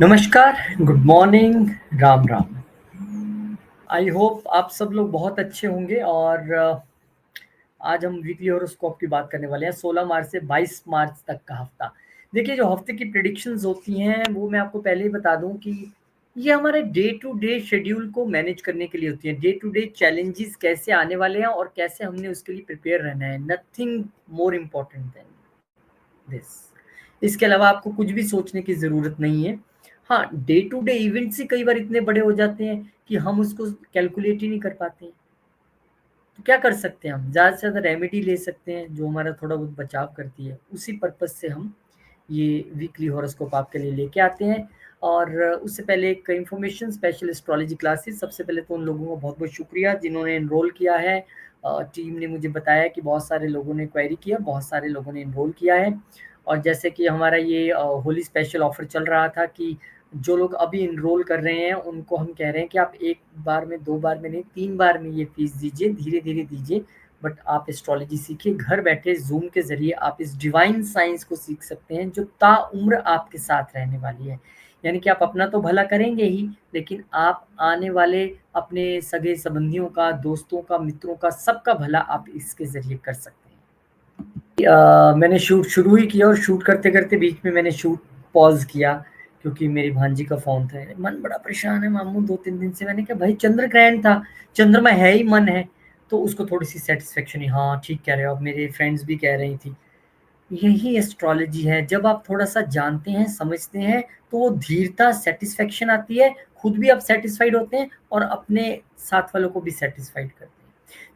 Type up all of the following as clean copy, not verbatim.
नमस्कार, good morning, Ram Ram. I hope आप सब लोग बहुत अच्छे होंगे और आज हम वीकली हॉरोस्कोप की बात करने वाले हैं 16 मार्च से 22 मार्च तक का हफ्ता। देखिए जो हफ्ते की प्रिडिक्शंस होती हैं वो मैं आपको पहले ही बता दूं कि ये हमारे डे टू डे शेड्यूल को मैनेज करने के लिए होती है। डे टू डे चैलेंजेस कैसे आने वाले हैं और कैसे हमने उसके लिए प्रिपेयर रहना है। Nothing more important then this. इसके अलावा आपको कुछ भी सोचने की ज़रूरत नहीं है। हाँ, डे टू डे इवेंट्स ही कई बार इतने बड़े हो जाते हैं कि हम उसको कैलकुलेट ही नहीं कर पाते हैं। तो क्या कर सकते हैं हम? ज़्यादा से ज़्यादा रेमेडी ले सकते हैं जो हमारा थोड़ा बहुत बचाव करती है। उसी पर्पज़ से हम ये वीकली हॉरोस्कोप आपके लिए लेके आते हैं। और उससे पहले एक इन्फॉर्मेशन, स्पेशल एस्ट्रोलॉजी क्लासेस, सबसे पहले तो उन लोगों का बहुत-बहुत शुक्रिया जिन्होंने एनरोल किया है। टीम ने मुझे बताया कि बहुत सारे लोगों ने क्वेरी किया, बहुत सारे लोगों ने एनरोल किया है। और जैसे कि हमारा ये होली स्पेशल ऑफर चल रहा था कि जो लोग अभी एनरोल कर रहे हैं उनको हम कह रहे हैं कि आप एक बार में, 2 बार में नहीं, 3 बार में ये फीस दीजिए, धीरे-धीरे दीजिए। बट आप एस्ट्रोलॉजी सीखिए, घर बैठे ज़ूम के ज़रिए आप इस डिवाइन साइंस को सीख सकते हैं जो ताउम्र आपके साथ रहने वाली है। यानी कि आप अपना तो भला करेंगे ही, लेकिन आप आने वाले अपने सगे-संबंधियों का, दोस्तों का, मित्रों का, सबका भला आप इसके ज़रिए कर सकते हैं। मैंने शूट शुरू ही किया और शूट करते-करते बीच में मैंने शूट पॉज़ किया क्योंकि मेरी भांजी का फ़ोन था। मन बड़ा परेशान है मामू 2-3 दिन से। मैंने कहा भाई चंद्र ग्रहण था, चंद्रमा है ही मन है, तो उसको थोड़ी-सी सैटिस्फैक्शन हुई। हाँ, ठीक कह रहे हो आप, मेरे फ्रेंड्स भी कह रही थी। यही एस्ट्रोलॉजी है, जब आप थोड़ा-सा जानते हैं, समझते हैं, तो वो धीरता, सैटिस्फैक्शन आती है, खुद भी आप सैटिस्फाइड होते हैं और अपने साथ वालों को भी सैटिस्फाइड करते हैं।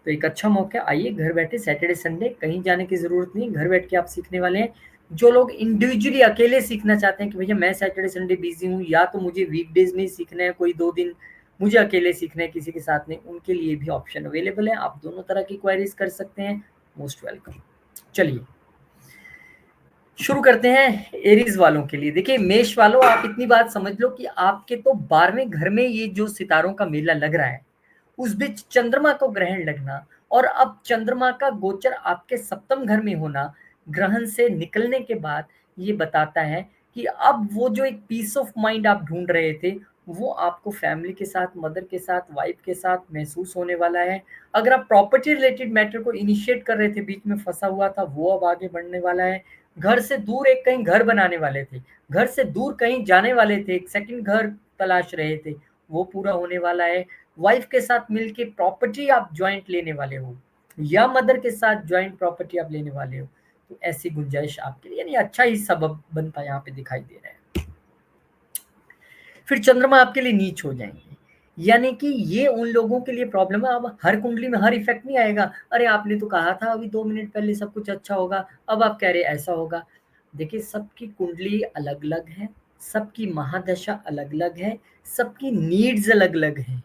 तो एक अच्छा मौका है, आइए घर बैठे सैटरडे, संडे कहीं जाने की ज़रूरत नहीं, घर बैठ के आप सीखने वाले हैं। जो लोग इंडिविजुअली अकेले सीखना चाहते हैं कि भैया मैं सैटरडे, संडे बिज़ी हूँ या तो मुझे वीकडेज़ में ही सीखना है कोई 2 दिन, मुझे अकेले सीखना है किसी के साथ नहीं, उनके लिए भी ऑप्शन अवेलेबल है। आप दोनों तरह की क्वेरीज़ कर सकते हैं, मोस्ट वेलकम। चलिए शुरू करते हैं एरीज वालों के लिए। देखिए मेष वालों, आप इतनी बात समझ लो कि आपके तो 12वें घर में ये जो सितारों का मेला लग रहा है, उस बीच चंद्रमा को ग्रहण लगना और अब चंद्रमा का गोचर आपके सप्तम घर में होना, ग्रहण से निकलने के बाद ये बताता है कि अब वो जो एक पीस ऑफ माइंड आप ढूंढ रहे थे, वो आपको फैमिली के साथ, मदर के साथ, वाइफ के साथ महसूस होने वाला है। अगर आप प्रॉपर्टी रिलेटेड मैटर को इनिशिएट कर रहे थे, बीच में फंसा हुआ था, वो अब आगे बढ़ने वाला है। घर से दूर एक कहीं घर बनाने वाले थे, घर से दूर कहीं जाने वाले थे, एक सेकंड घर तलाश रहे थे, वो पूरा होने वाला है। वाइफ के साथ मिलके प्रॉपर्टी आप जॉइंट लेने वाले हो या मदर के साथ जॉइंट प्रॉपर्टी आप लेने वाले हो, तो ऐसी गुंजाइश आपके लिए, यानी अच्छा ही सबब बनता यहाँ पे दिखाई दे रहा है। फिर चंद्रमा आपके लिए नीच हो जाएंगे, यानी कि ये उन लोगों के लिए प्रॉब्लम है। अब हर कुंडली में हर इफेक्ट नहीं आएगा। अरे आपने तो कहा था अभी 2 मिनट पहले सब कुछ अच्छा होगा, अब आप कह रहे ऐसा होगा। देखिए सबकी कुंडली अलग अलग है, सबकी महादशा अलग अलग है, सबकी नीड्स अलग अलग हैं।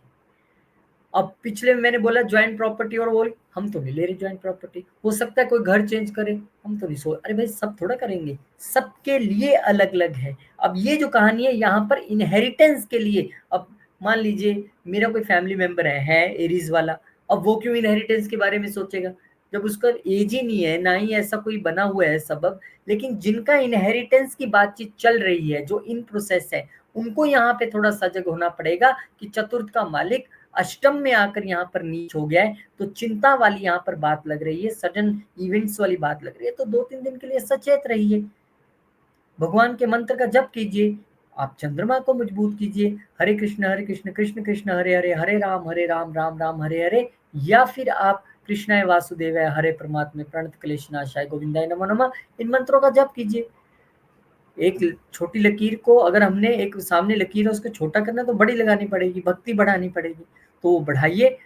अब पिछले में मैंने बोला जॉइंट प्रॉपर्टी, और बोल हम तो नहीं ले रहे जॉइंट प्रॉपर्टी, हो सकता है कोई घर चेंज करे, हम तो नहीं सोच, अरे भाई सब थोड़ा करेंगे, सबके लिए अलग अलग है। अब ये जो कहानी है यहाँ पर इनहेरिटेंस के लिए, अब मान लीजिए मेरा कोई फैमिली मेंबर है एरीज वाला, अब वो क्यों इनहेरिटेंस के बारे में सोचेगा जब उसका एज ही नहीं है, ना ही ऐसा कोई बना हुआ है सबब। लेकिन जिनका इनहेरिटेंस की बातचीत चल रही है, जो इन प्रोसेस है, उनको यहाँ पे थोड़ा सजग होना पड़ेगा कि चतुर्थ का मालिक अष्टम में आकर यहाँ पर नीच हो गया है, तो चिंता वाली यहाँ पर बात लग रही है, सडन इवेंट्स वाली बात लग रही है। तो 2-3 दिन के लिए सचेत रहिए, भगवान के मंत्र का जप कीजिए, आप चंद्रमा को मजबूत कीजिए। हरे कृष्ण कृष्ण कृष्ण हरे हरे, हरे राम राम राम हरे हरे, या फिर आप कृष्णाय वासुदेवाय हरे परमात्मे प्रणत क्लेशनाशाय गोविंदाय नमो नमः, इन मंत्रों का जप कीजिए। एक छोटी लकीर को अगर हमने, एक सामने लकीर है उसको छोटा करना, तो बड़ी लगानी पड़ेगी, भक्ति बढ़ानी पड़ेगी, तो वो बढ़ाइए,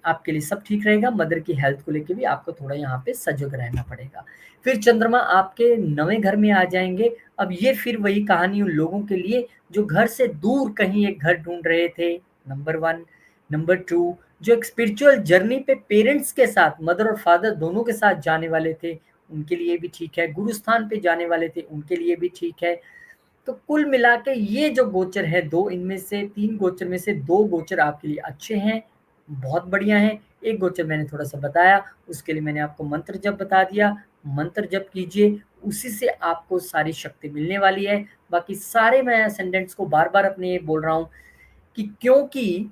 आपके लिए सब ठीक रहेगा। मदर की हेल्थ को लेके भी आपको थोड़ा यहाँ पे सजग रहना पड़ेगा। फिर चंद्रमा आपके 9वें घर में आ जाएंगे। अब ये फिर वही कहानी उन लोगों के लिए जो घर से दूर कहीं एक घर ढूंढ रहे थे, नंबर 1। नंबर 2, जो एक स्पिरिचुअल जर्नी पे पेरेंट्स के साथ, मदर और फादर दोनों के साथ जाने वाले थे, उनके लिए भी ठीक है। गुरु स्थान पे जाने वाले थे, उनके लिए भी ठीक है। तो कुल मिला के ये जो गोचर है, 2 इनमें से 3 गोचर में से 2 गोचर आपके लिए अच्छे हैं, बहुत बढ़िया हैं। एक गोचर मैंने थोड़ा-सा बताया, उसके लिए मैंने आपको मंत्र जप बता दिया। मंत्र जप कीजिए, उसी से आपको सारी शक्ति मिलने वाली है। बाकी सारे मैं असेंडेंट्स को बार-बार अपने ये बोल रहा हूँ कि क्योंकि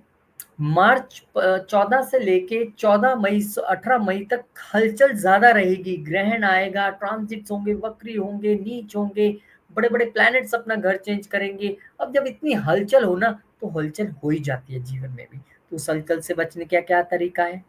मार्च 14 से लेके 14 मई 18 मई तक हलचल ज़्यादा रहेगी। ग्रहण आएगा, ट्रांजिट्स होंगे, वक्री होंगे, नीच होंगे, बड़े-बड़े प्लैनेट्स अपना घर चेंज करेंगे। अब जब इतनी हलचल हो ना, तो हलचल हो ही जाती है जीवन में भी। तो उस हलचल से बचने का क्या तरीका है?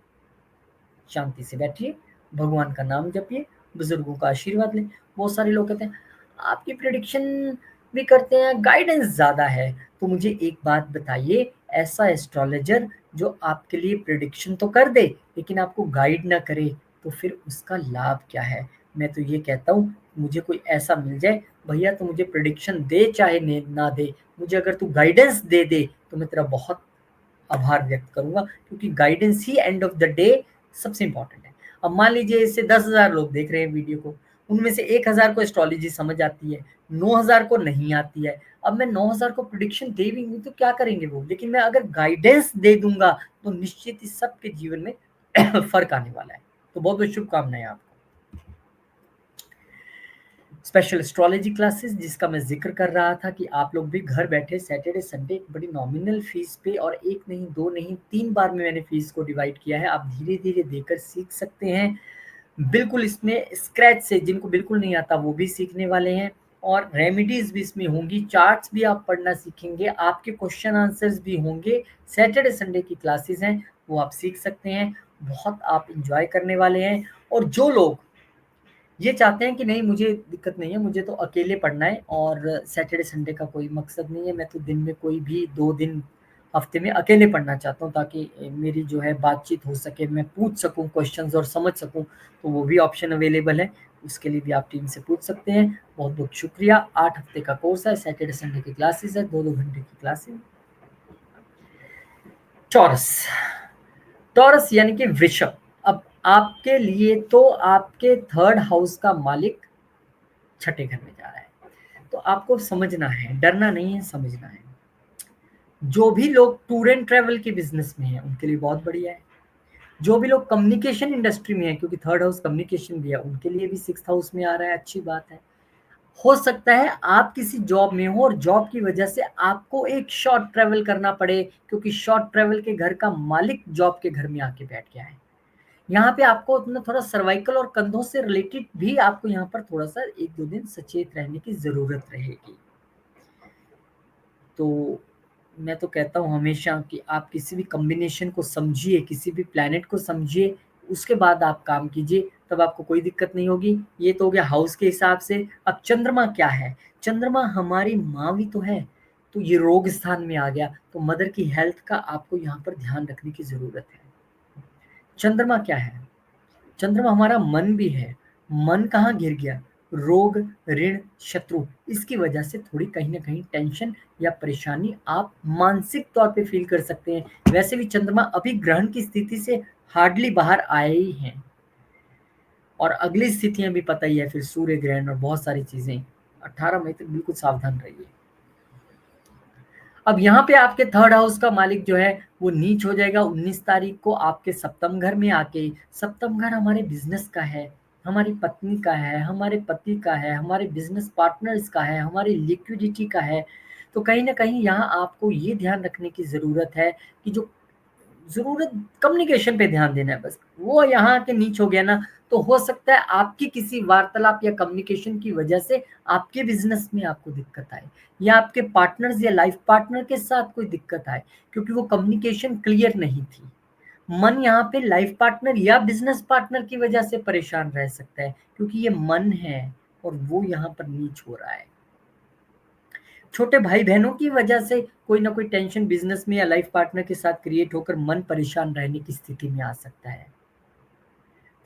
शांति से बैठिए, भगवान का नाम जपिए, बुजुर्गों का आशीर्वाद लें। बहुत सारे लोग कहते हैं आपकी प्रिडिक्शन भी करते हैं, गाइडेंस ज़्यादा है। तो मुझे एक बात बताइए, ऐसा एस्ट्रोलॉजर जो आपके लिए प्रिडिक्शन तो कर दे लेकिन आपको गाइड ना करे, तो फिर उसका लाभ क्या है? मैं तो ये कहता हूँ मुझे कोई ऐसा मिल जाए, भैया तो मुझे प्रिडिक्शन दे चाहे ना दे, मुझे अगर तू गाइडेंस दे दे तो मैं तेरा बहुत आभार व्यक्त करूँगा, क्योंकि guidance he end of the day सबसे इम्पोर्टेंट है। अब मान लीजिए इससे 10,000 लोग देख रहे हैं वीडियो को, उनमें से 1,000 को एस्ट्रोलॉजी समझ आती है, 9,000 को नहीं आती है। अब मैं 9,000 को प्रिडिक्शन दे भी दूँ तो क्या करेंगे वो? लेकिन मैं अगर गाइडेंस दे दूँगा तो निश्चित ही सबके जीवन में फ़र्क आने वाला है। तो बहुत-बहुत शुभकामनाएँ आपको। स्पेशल एस्ट्रोलॉजी क्लासेस जिसका मैं ज़िक्र कर रहा था कि आप लोग भी घर बैठे सैटरडे, संडे बड़ी नॉमिनल फ़ीस पे, और 1 नहीं, 2 नहीं, 3 बार में मैंने फ़ीस को डिवाइड किया है। आप धीरे-धीरे देकर सीख सकते हैं। बिल्कुल इसमें स्क्रैच से जिनको बिल्कुल नहीं आता वो भी सीखने वाले हैं, और रेमेडीज़ भी इसमें होंगी, चार्ट्स भी आप पढ़ना सीखेंगे, आपके क्वेश्चन आंसर्स भी होंगे। सैटरडे, संडे की क्लासेस हैं, वो आप सीख सकते हैं। बहुत आप एन्जॉय करने वाले हैं। और जो लोग ये चाहते हैं कि नहीं मुझे दिक्कत नहीं है, मुझे तो अकेले पढ़ना है और सैटरडे संडे का कोई मकसद नहीं है, मैं तो दिन में कोई भी 2 दिन हफ्ते में अकेले पढ़ना चाहता हूँ, ताकि मेरी जो है बातचीत हो सके, मैं पूछ सकूँ क्वेश्चंस और समझ सकूँ, तो वो भी ऑप्शन अवेलेबल है। उसके लिए भी आप टीम से पूछ सकते हैं। बहुत-बहुत शुक्रिया। 8 हफ्ते का कोर्स है, सैटरडे संडे की क्लासेस है, 2-2 घंटे की क्लासेस। चॉरस, टॉरस यानी कि वृषभ। अब आपके लिए तो आपके थर्ड हाउस का मालिक छठे घर में जा रहा है, तो आपको समझना है, डरना नहीं है, समझना है। जो भी लोग टूर एंड ट्रैवल के बिजनेस में हैं उनके लिए बहुत बढ़िया है। जो भी लोग कम्युनिकेशन इंडस्ट्री में है, क्योंकि थर्ड हाउस कम्युनिकेशन भी है, उनके लिए भी सिक्स्थ हाउस में आ रहा है, अच्छी बात है। हो सकता है आप किसी जॉब में हो और जॉब की वजह से आपको एक शॉर्ट ट्रैवल करना पड़े, क्योंकि शॉर्ट ट्रैवल के घर का मालिक जॉब के घर में आके बैठ गया है। यहाँ पे आपको अपना थोड़ा सर्वाइकल और कंधों से रिलेटेड भी आपको यहाँ पर थोड़ा सा 1-2 दिन सचेत रहने की ज़रूरत रहेगी। तो मैं तो कहता हूँ हमेशा कि आप किसी भी कॉम्बिनेशन को समझिए, किसी भी प्लैनेट को समझिए, उसके बाद आप काम कीजिए, तब आपको कोई दिक्कत नहीं होगी। ये तो हो गया हाउस के हिसाब से। अब चंद्रमा क्या है? चंद्रमा हमारी माँ भी तो है, तो ये रोग स्थान में आ गया, तो मदर की हेल्थ का आपको यहाँ पर ध्यान रखने की ज़रूरत है। चंद्रमा क्या है? चंद्रमा हमारा मन भी है। मन कहाँ गिर गया? रोग, ऋण, शत्रु, इसकी वजह से थोड़ी कहीं न कहीं टेंशन या परेशानी आप मानसिक तौर पे फ़ील कर सकते हैं। वैसे भी चंद्रमा अभी ग्रहण की स्थिति से हार्डली बाहर आए ही हैं, और अगली स्थितियाँ भी पता ही है, फिर सूर्य ग्रहण और बहुत सारी चीज़ें। 18 मई तक बिल्कुल सावधान रहिए। अब यहाँ पे आपके थर्ड हाउस का मालिक जो है वो नीच हो जाएगा 19 तारीख को आपके सप्तम घर में आके। सप्तम घर हमारे बिजनेस का है, हमारी पत्नी का है, हमारे पति का है, हमारे बिजनेस पार्टनर्स का है, हमारी लिक्विडिटी का है। तो कहीं ना कहीं यहाँ आपको ये ध्यान रखने की ज़रूरत है कि जो ज़रूरत, कम्युनिकेशन पे ध्यान देना है बस। वो यहाँ के नीच हो गया ना, तो हो सकता है आपकी किसी वार्तालाप या कम्युनिकेशन की वजह से आपके बिज़नेस में आपको दिक्कत आए, या आपके पार्टनर्स या लाइफ पार्टनर के साथ कोई दिक्कत आए, क्योंकि वो कम्युनिकेशन क्लियर नहीं थी। मन यहाँ पे लाइफ पार्टनर या बिज़नेस पार्टनर की वजह से परेशान रह सकता है, क्योंकि ये मन है और वो यहाँ पर नीच हो रहा है। छोटे भाई-बहनों की वजह से कोई ना कोई टेंशन बिज़नेस में या लाइफ पार्टनर के साथ क्रिएट होकर मन परेशान रहने की स्थिति में आ सकता है।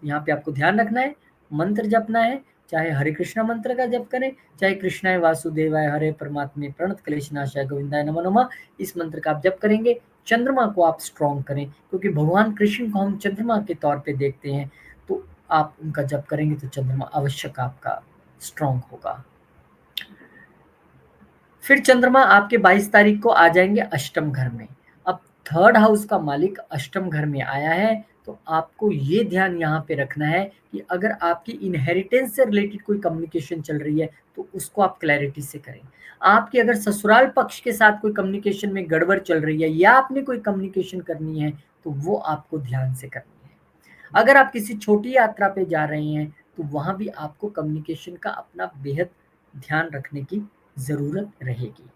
यहाँ पे आपको ध्यान रखना है, मंत्र जपना है, चाहे हरे कृष्णा मंत्र का जप करें, चाहे कृष्णाय वासुदेवाय हरे परमात्मे प्रणत क्लेशनाशाय गोविंदाय नमो नमः, इस मंत्र का आप जप करेंगे। चंद्रमा को आप स्ट्रॉन्ग करें, क्योंकि भगवान कृष्ण को हम चंद्रमा के तौर पे देखते हैं, तो आप उनका जप करेंगे तो चंद्रमा अवश्यक आपका स्ट्रॉन्ग होगा। फिर चंद्रमा आपके 22 तारीख को आ जाएंगे अष्टम घर में। अब थर्ड हाउस का मालिक अष्टम घर में आया है, तो आपको ये ध्यान यहाँ पे रखना है कि अगर आपकी इनहेरिटेंस से रिलेटेड कोई कम्युनिकेशन चल रही है तो उसको आप क्लैरिटी से करें। आपकी अगर ससुराल पक्ष के साथ कोई कम्युनिकेशन में गड़बड़ चल रही है या आपने कोई कम्युनिकेशन करनी है तो वो आपको ध्यान से करनी है। अगर आप किसी छोटी यात्रा पे जा रहे हैं तो वहाँ भी आपको कम्युनिकेशन का अपना बेहद ध्यान रखने की ज़रूरत रहेगी।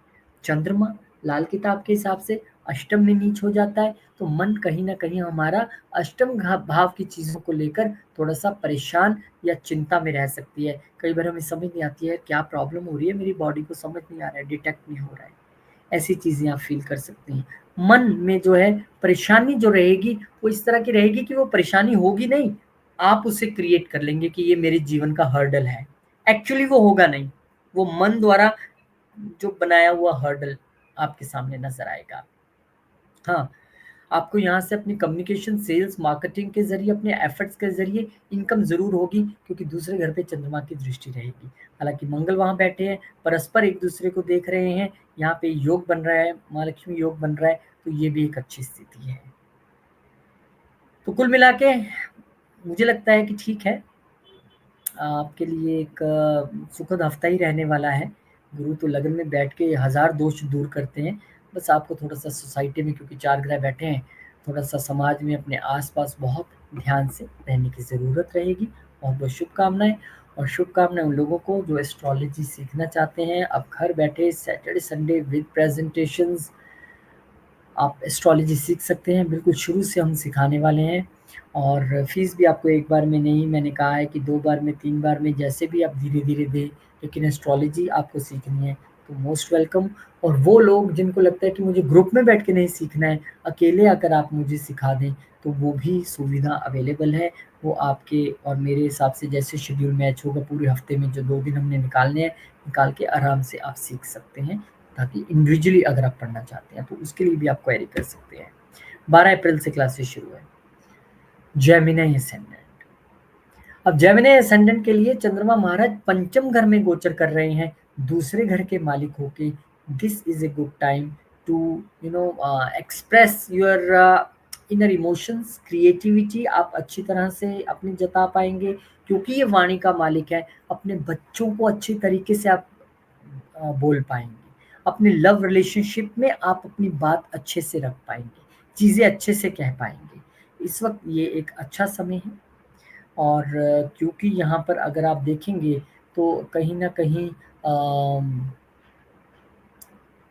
चंद्रमा लाल किताब के हिसाब से अष्टम में नीच हो जाता है तो मन कहीं न कहीं हमारा अष्टम भाव की चीज़ों को लेकर थोड़ा-सा परेशान या चिंता में रह सकती है। कई बार हमें समझ नहीं आती है क्या प्रॉब्लम हो रही है, मेरी बॉडी को समझ नहीं आ रहा है, डिटेक्ट नहीं हो रहा है। ऐसी चीज़ें आप फ़ील कर सकते हैं। मन में जो है परेशानी जो रहेगी वो इस तरह की रहेगी कि वो परेशानी होगी नहीं, आप उसे क्रिएट कर लेंगे कि ये मेरे जीवन का हर्डल है। एक्चुअली वो होगा नहीं, वो मन द्वारा जो बनाया हुआ हर्डल आपके सामने नज़र आएगा। हाँ, आपको यहाँ से अपनी कम्युनिकेशन, सेल्स, मार्केटिंग के ज़रिए, अपने एफर्ट्स के ज़रिए इनकम ज़रूर होगी क्योंकि दूसरे घर पे चंद्रमा की दृष्टि रहेगी। हालाँकि मंगल वहाँ बैठे हैं, परस्पर एक-दूसरे को देख रहे हैं, यहाँ पे योग बन रहा है, महालक्ष्मी योग बन रहा है, तो ये भी एक अच्छी स्थिति है। तो कुल मिला के मुझे लगता है कि ठीक है, आपके लिए एक सुखद हफ्ता ही रहने वाला है। गुरु तो लगन में बैठ के हज़ार दोष दूर करते हैं। बस आपको थोड़ा-सा सोसाइटी में क्योंकि 4 ग्रह बैठे हैं, थोड़ा-सा समाज में अपने आस-पास बहुत ध्यान से रहने की ज़रूरत रहेगी। बहुत-बहुत शुभकामनाएँ और शुभकामनाएँ उन लोगों को जो एस्ट्रोलॉजी सीखना चाहते हैं। अब घर बैठे सैटरडे, संडे विद प्रेज़ेंटेशंस आप एस्ट्रोलॉजी सीख सकते हैं, बिल्कुल शुरू से हम सिखाने वाले हैं और फ़ीस भी आपको एक बार में नहीं, मैंने कहा है कि 2 बार में, 3 बार में, जैसे भी आप धीरे-धीरे दें, लेकिन एस्ट्रोलॉजी आपको सीखनी है, तो मोस्ट वेलकम। और वो लोग जिनको लगता है कि मुझे ग्रुप में बैठ के नहीं सीखना है, अकेले आकर आप मुझे सिखा दें, तो वो भी सुविधा अवेलेबल है। वो आपके और मेरे हिसाब से जैसे शेड्यूल मैच होगा पूरे हफ़्ते में जो 2 दिन हमने निकालने हैं, निकाल के आराम से आप सीख सकते हैं। ताकि इंडिविजुअली अगर आप पढ़ना चाहते हैं तो उसके लिए भी आप क्वेरी कर सकते हैं। 12 अप्रैल से क्लासेस शुरू है। जेमिनी असेंडेंट, अब जेमिनी असेंडेंट के लिए चंद्रमा महाराज पंचम घर में गोचर कर रहे हैं, दूसरे घर के मालिक होके। This is a good time to express your inner emotions, creativity आप अच्छी तरह से अपनी जता पाएंगे क्योंकि ये वाणी का मालिक है। अपने बच्चों को अच्छी तरीके से आप बोल पाएंगे। अपने लव रिलेशनशिप में आप अपनी बात अच्छे से रख पाएंगे, चीज़ें अच्छे से कह पाएंगे। इस वक्त ये एक अच्छा समय है और क्योंकि यहाँ पर अगर आप देखेंगे तो कहीं ना कहीं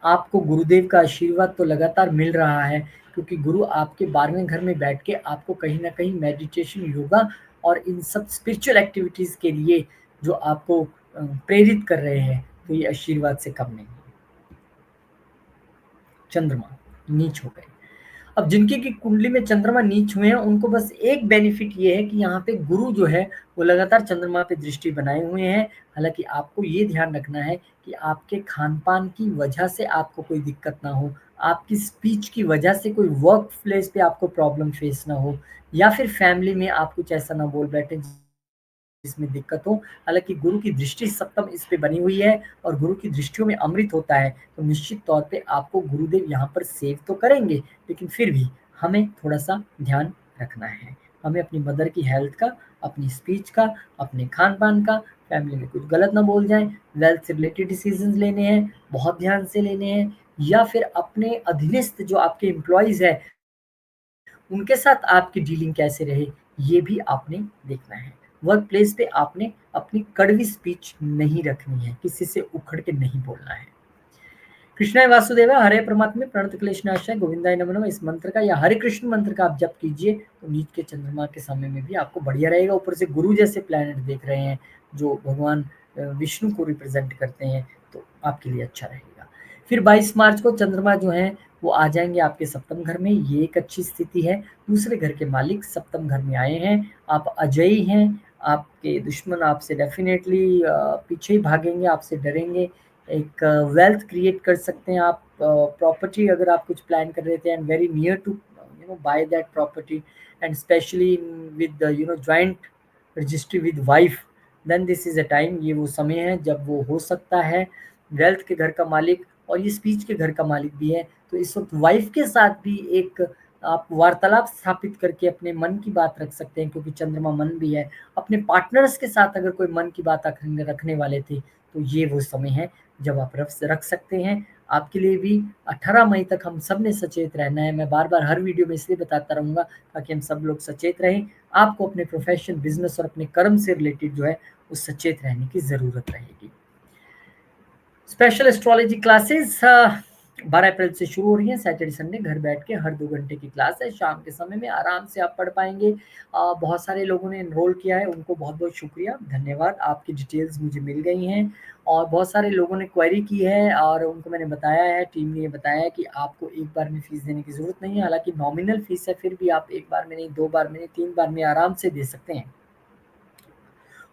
आपको गुरुदेव का आशीर्वाद तो लगातार मिल रहा है क्योंकि गुरु आपके 12वें घर में बैठ के आपको कहीं न कहीं मेडिटेशन, योगा और इन सब स्पिरिचुअल एक्टिविटीज़ के लिए जो आपको प्रेरित कर रहे हैं, तो ये आशीर्वाद से कम नहीं है। चंद्रमा नीच हो गए। अब जिनकी की कुंडली में चंद्रमा नीच हुए हैं उनको बस एक बेनिफिट ये है कि यहाँ पे गुरु जो है वो लगातार चंद्रमा पे दृष्टि बनाए हुए हैं। हालांकि आपको ये ध्यान रखना है कि आपके खान पान की वजह से आपको कोई दिक्कत ना हो, आपकी स्पीच की वजह से कोई वर्क प्लेस पे आपको प्रॉब्लम फेस ना हो या फिर फैमिली में आप कुछ ऐसा ना बोल बैठे जिसमें दिक्कत हो। हालाँकि गुरु की दृष्टि सप्तम इस पे बनी हुई है और गुरु की दृष्टियों में अमृत होता है, तो निश्चित तौर पे आपको गुरुदेव यहाँ पर सेव तो करेंगे, लेकिन फिर भी हमें थोड़ा-सा ध्यान रखना है। हमें अपनी मदर की हेल्थ का, अपनी स्पीच का, अपने खान-पान का, फैमिली में कुछ गलत ना बोल जाएँ, वेल्थ से रिलेटेड डिसीज़न्स लेने हैं, बहुत ध्यान से लेने हैं या फिर अपने अधीनस्थ जो आपके एम्प्लॉइज़ हैं उनके साथ आपकी डीलिंग कैसे रहे, ये भी आपने देखना है। वर्क प्लेस पे आपने अपनी कड़वी स्पीच नहीं रखनी है, किसी से उखड़ के नहीं बोलना है। कृष्णाय वासुदेवाय हरे परमात्मे प्रणत क्लेशनाशाय गोविंदाय नमो नमः इस मंत्र का या हरे कृष्ण मंत्र का आप जप कीजिए तो नीच के चंद्रमा के समय में भी आपको बढ़िया रहेगा। ऊपर से गुरु जैसे प्लैनेट देख रहे हैं जो भगवान विष्णु को रिप्रेजेंट करते हैं, तो आपके लिए अच्छा रहेगा। फिर 22 मार्च को चंद्रमा जो है वो आ जाएंगे आपके सप्तम घर में, ये एक अच्छी स्थिति है। दूसरे घर के मालिक सप्तम घर में आए हैं, आप अजयी हैं, आपके दुश्मन आपसे डेफिनेटली पीछे ही भागेंगे, आपसे डरेंगे। एक वेल्थ क्रिएट कर सकते हैं आप, प्रॉपर्टी अगर आप कुछ प्लान कर रहे थे and very near to buy that property and specially with joint registry with wife, then this is a time, ये वो समय है जब वो हो सकता है। वेल्थ के घर का मालिक और ये स्पीच के घर का मालिक भी है, तो इस वक्त वाइफ के साथ भी एक आप वार्तालाप स्थापित करके अपने मन की बात रख सकते हैं, क्योंकि चंद्रमा मन भी है। अपने पार्टनर्स के साथ अगर कोई मन की बात रखने वाले थे, तो ये वो समय है जब आप रख सकते हैं। आपके लिए भी 18 मई तक हम सब ने सचेत रहना है। मैं बार-बार हर वीडियो में इसलिए बताता रहूँगा ताकि हम सब लोग सचेत रहें। आपको अपने प्रोफ़ेशन, बिज़नेस और अपने कर्म से रिलेटेड जो है, वो सचेत रहने की ज़रूरत रहेगी। स्पेशल एस्ट्रोलॉजी क्लासेस 12 अप्रैल से शुरू हो रही हैं। सैटरडे संडे घर बैठ के हर 2 घंटे की क्लास है। शाम के समय में आराम से आप पढ़ पाएँगे। बहुत सारे लोगों ने एनरोल किया है, उनको बहुत-बहुत शुक्रिया, धन्यवाद। आपकी डिटेल्स मुझे मिल गई हैं और बहुत सारे लोगों ने क्वेरी की है और उनको मैंने बताया है, टीम ने ये बताया है कि आपको एक बार में फ़ीस देने की ज़रूरत नहीं है। हालाँकि नॉमिनल फ़ीस है, फिर भी आप 1 बार में नहीं, 2 बार में नहीं, 3 बार में आराम से दे सकते हैं।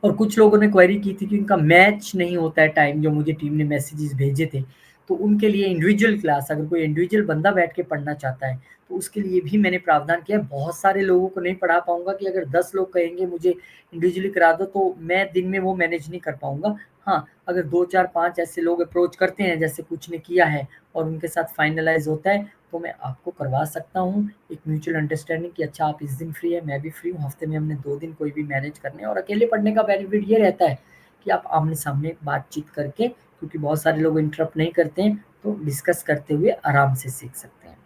और कुछ लोगों ने क्वेरी की थी कि उनका मैच नहीं होता है टाइम, जो मुझे टीम ने मैसेजेस भेजे थे। तो उनके लिए इंडिविजुअल क्लास, अगर कोई इंडिविजुअल बंदा बैठ के पढ़ना चाहता है, तो उसके लिए भी मैंने प्रावधान किया है। बहुत सारे लोगों को नहीं पढ़ा पाऊँगा कि अगर 10 लोग कहेंगे मुझे इंडिविजुअली करा दो, तो मैं दिन में वो मैनेज नहीं कर पाऊँगा। हाँ, अगर 2, 4, 5 ऐसे लोग अप्रोच करते हैं, जैसे कुछ ने किया है और उनके साथ फाइनलाइज़ होता है, तो मैं आपको करवा सकता हूँ। एक म्यूचुअल अंडरस्टैंडिंग कि अच्छा आप इस दिन फ्री है, मैं भी फ्री हूँ, हफ्ते में हमने 2 दिन कोई भी मैनेज करने हैं। और अकेले पढ़ने का बेनिफिट ये रहता है कि आप आमने-सामने बातचीत करके, क्योंकि बहुत सारे लोग इंटरप्ट नहीं करते हैं, तो डिस्कस करते हुए आराम से सीख सकते हैं।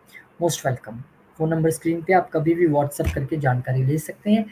Most welcome. Phone number screen पे आप कभी भी व्हाट्सएप करके जानकारी ले सकते हैं।